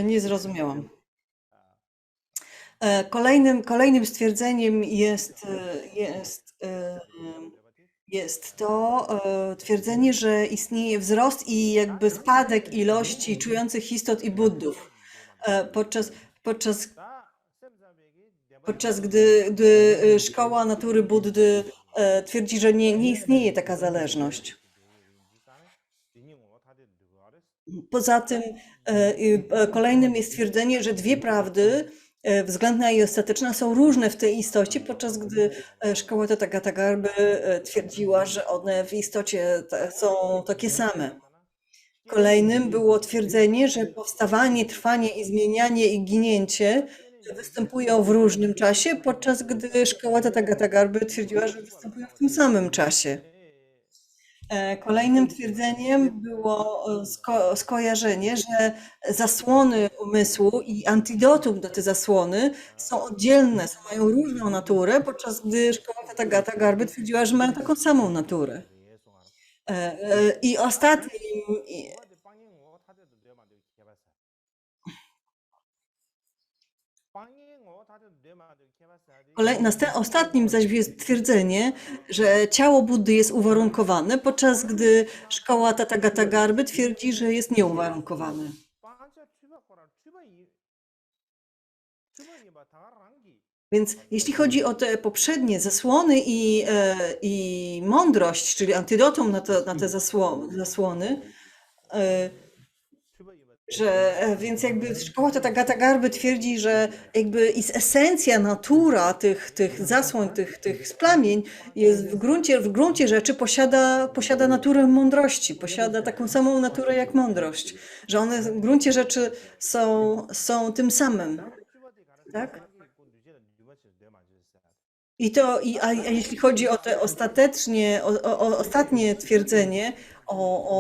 Nie zrozumiałam. Kolejnym stwierdzeniem jest Jest to twierdzenie, że istnieje wzrost i jakby spadek ilości czujących istot i buddów, podczas, podczas, podczas gdy szkoła natury Buddy twierdzi, że nie istnieje taka zależność. Poza tym kolejnym jest twierdzenie, że dwie prawdy, względna i ostateczna, są różne w tej istocie, podczas gdy szkoła Tathagata Garbhy twierdziła, że one w istocie są takie same. Kolejnym było twierdzenie, że powstawanie, trwanie i zmienianie i ginięcie występują w różnym czasie, podczas gdy szkoła Tathagata Garbhy twierdziła, że występują w tym samym czasie. Kolejnym twierdzeniem było skojarzenie, że zasłony umysłu i antidotum do te zasłony są oddzielne, mają różną naturę, podczas gdy szkoła Tathagata Garbhy twierdziła, że mają taką samą naturę. I ostatnim, ostatnim zaś jest twierdzenie, że ciało Buddy jest uwarunkowane, podczas gdy szkoła Tathagata Garbhy twierdzi, że jest nieuwarunkowane. Więc jeśli chodzi o te poprzednie zasłony i mądrość, czyli antidotum na te zasłony, więc jakby szkoła Tathagata Garbhy twierdzi, że jakby esencja, natura tych zasłon, tych splamień jest w gruncie rzeczy posiada naturę mądrości, posiada taką samą naturę jak mądrość, że one w gruncie rzeczy są tym samym, tak? A jeśli chodzi o te ostatnie twierdzenie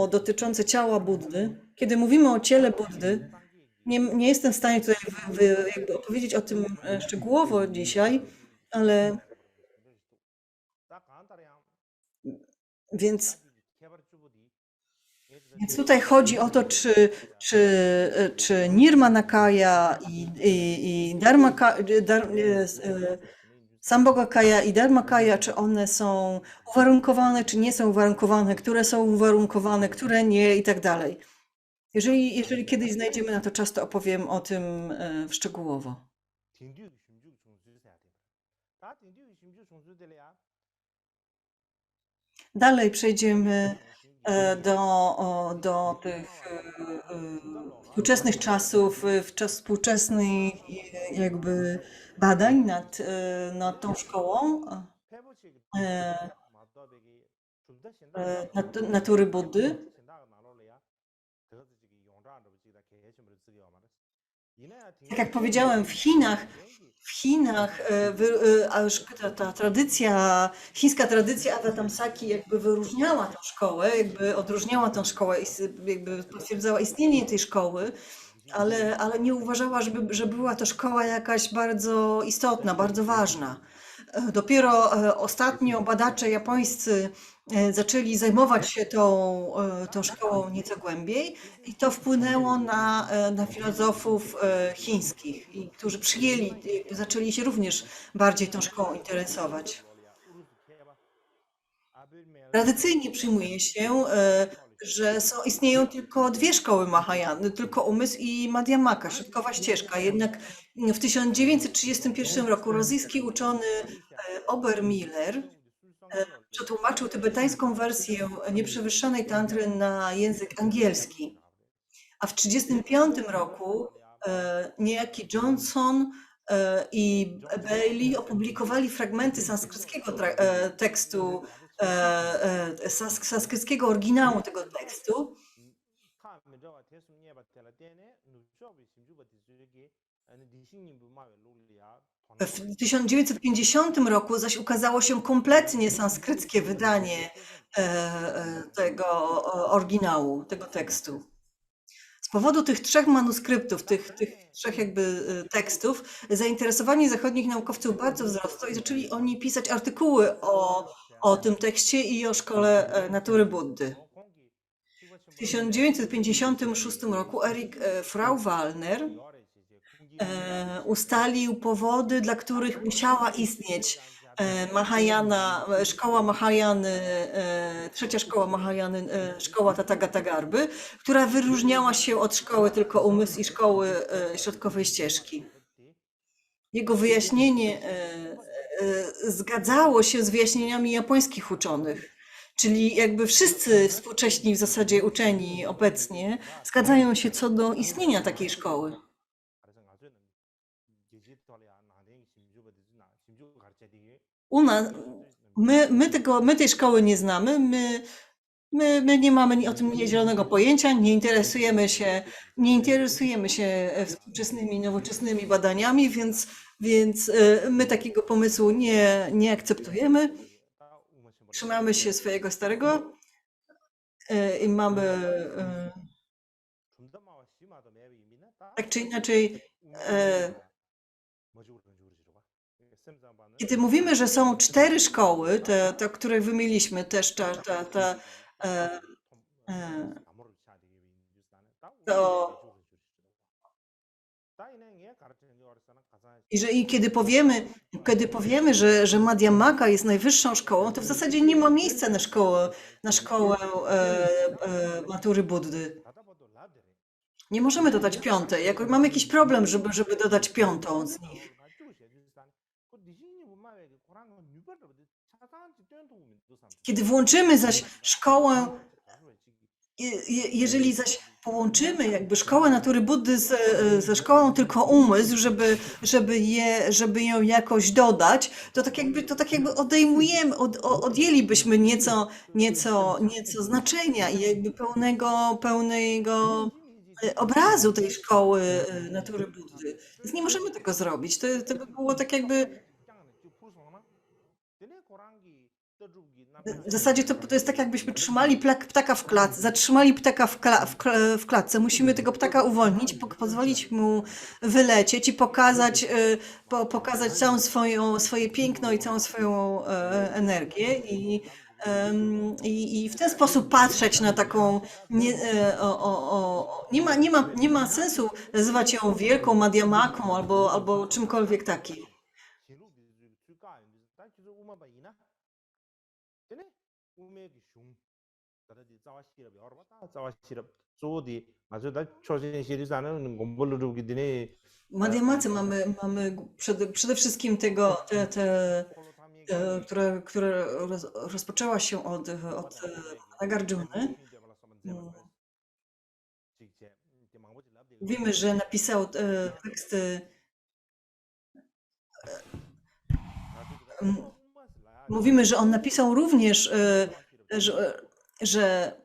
dotyczące ciała Buddy, kiedy mówimy o ciele Buddy, nie jestem w stanie tutaj jakby opowiedzieć o tym szczegółowo dzisiaj, ale więc tutaj chodzi o to, czy Nirmanakaya i Sambhogakaya i Dharmakaya, czy one są uwarunkowane, czy nie są uwarunkowane, które są uwarunkowane, które nie i tak dalej. Jeżeli kiedyś znajdziemy na to czas, to opowiem o tym szczegółowo. Dalej przejdziemy do tych współczesnych czasów, współczesnych jakby badań nad tą szkołą natury Buddy. Tak jak powiedziałem, w Chinach ta tradycja, chińska tradycja Avatamsaki jakby wyróżniała tę szkołę, jakby odróżniała tę szkołę, jakby potwierdzała istnienie tej szkoły, ale nie uważała, że była to szkoła jakaś bardzo istotna, bardzo ważna. Dopiero ostatnio badacze japońscy zaczęli zajmować się tą szkołą nieco głębiej i to wpłynęło na filozofów chińskich, którzy zaczęli się również bardziej tą szkołą interesować. Tradycyjnie przyjmuje się, że istnieją tylko dwie szkoły Mahayany, tylko umysł i Madhyamaka, środkowa ścieżka. Jednak w 1931 roku rosyjski uczony Obermiller przetłumaczył tybetańską wersję nieprzewyższonej tantry na język angielski. A w 1935 roku niejaki Johnson i Bailey opublikowali fragmenty sanskryckiego tekstu, sanskryckiego oryginału tego tekstu. W 1950 roku zaś ukazało się kompletnie sanskryckie wydanie tego oryginału, tego tekstu. Z powodu tych trzech manuskryptów, tych trzech jakby tekstów, zainteresowanie zachodnich naukowców bardzo wzrosło i zaczęli oni pisać artykuły o tym tekście i o szkole natury Buddy. W 1956 roku Erik Frauwallner ustalił powody, dla których musiała istnieć Mahayana, szkoła Mahayany, trzecia szkoła Mahayany, szkoła Tathagata Garby, która wyróżniała się od szkoły Tylko Umysł i szkoły Środkowej Ścieżki. Jego wyjaśnienie zgadzało się z wyjaśnieniami japońskich uczonych. Czyli jakby wszyscy współcześni w zasadzie uczeni obecnie zgadzają się co do istnienia takiej szkoły. U nas, my tej szkoły nie znamy, my nie mamy o tym zielonego pojęcia, nie interesujemy się współczesnymi, nowoczesnymi badaniami, więc my takiego pomysłu nie akceptujemy. Trzymamy się swojego starego i mamy tak czy inaczej, kiedy mówimy, że są 4 szkoły, te które wymieniliśmy, też to i kiedy powiemy, że Madhyamaka jest najwyższą szkołą, to w zasadzie nie ma miejsca na szkołę matury Buddy. Nie możemy dodać piątej. Mamy jakiś problem, żeby dodać piątą z nich. Kiedy włączymy zaś szkołę, jeżeli zaś połączymy jakby szkołę natury Buddy ze szkołą Tylko Umysł, żeby ją jakoś dodać, to tak jakby odjęlibyśmy nieco znaczenia i jakby pełnego obrazu tej szkoły natury Buddy. Więc nie możemy tego zrobić. To by było tak jakby. W zasadzie to jest tak, jakbyśmy trzymali ptaka w klatce, zatrzymali ptaka w klatce. Musimy tego ptaka uwolnić, pozwolić mu wylecieć i pokazać całą swoje piękno i całą swoją energię. I w ten sposób patrzeć na taką. Nie ma sensu nazywać ją wielką Madhyamaką albo czymkolwiek takim. W Madhyamace mamy przede wszystkim która rozpoczęła się od Nagarjuny. Mówimy, że napisał teksty. Mówimy, że on napisał również, że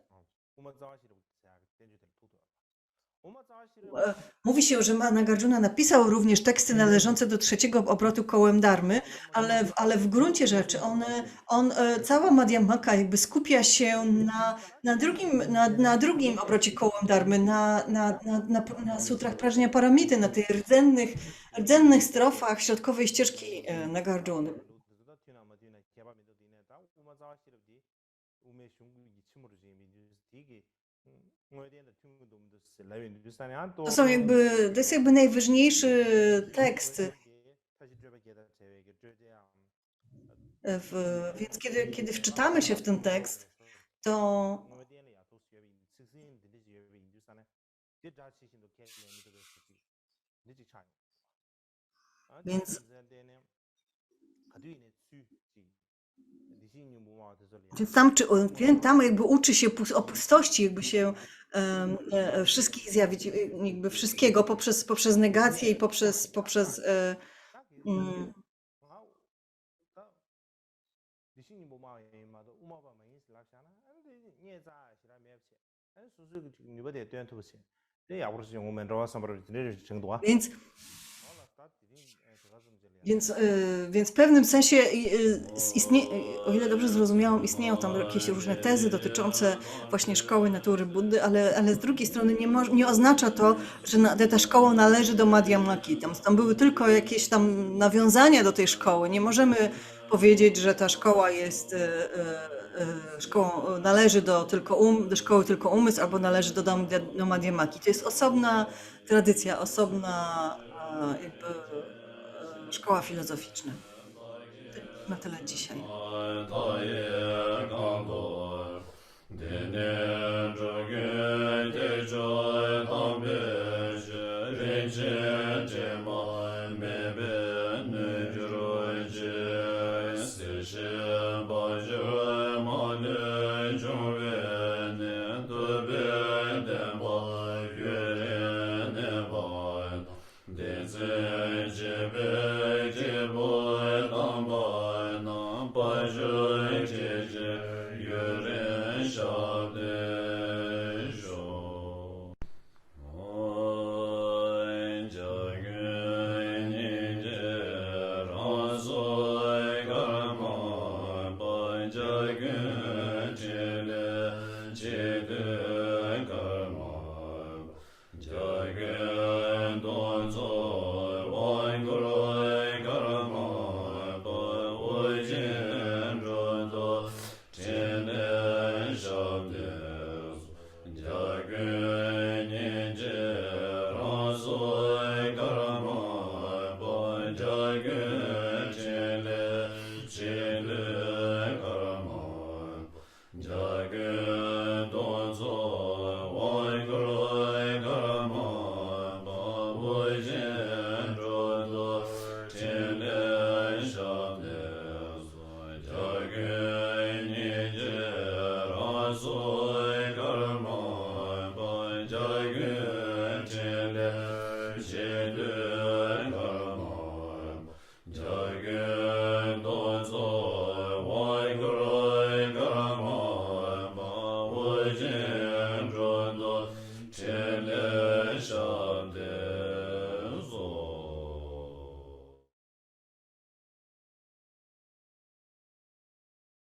mówi się, że Nagarjuna napisał również teksty należące do trzeciego obrotu kołem Dharmy, ale w gruncie rzeczy cała Madhyamaka jakby skupia się na drugim obrocie kołem Dharmy, na sutrach Prajna Paramity, na tych rdzennych strofach środkowej ścieżki Nagarjuny. To jest jakby najważniejszy tekst. Więc kiedy wczytamy się w ten tekst, to więc tam jakby uczy się o pustości, jakby się wszystkich zjawić, jakby wszystkiego poprzez negację i poprzez Więc w pewnym sensie o ile dobrze zrozumiałam, istnieją tam jakieś różne tezy dotyczące właśnie szkoły natury Buddy, ale z drugiej strony nie oznacza to, że ta szkoła należy do Madhyamaki. Tam były tylko jakieś tam nawiązania do tej szkoły. Nie możemy powiedzieć, że ta szkoła jest szkołą, należy do szkoły Tylko Umysł albo należy do Madhyamaki. To jest osobna tradycja, osobna jakby szkoła filozoficzna. Na tyle dzisiaj. Shall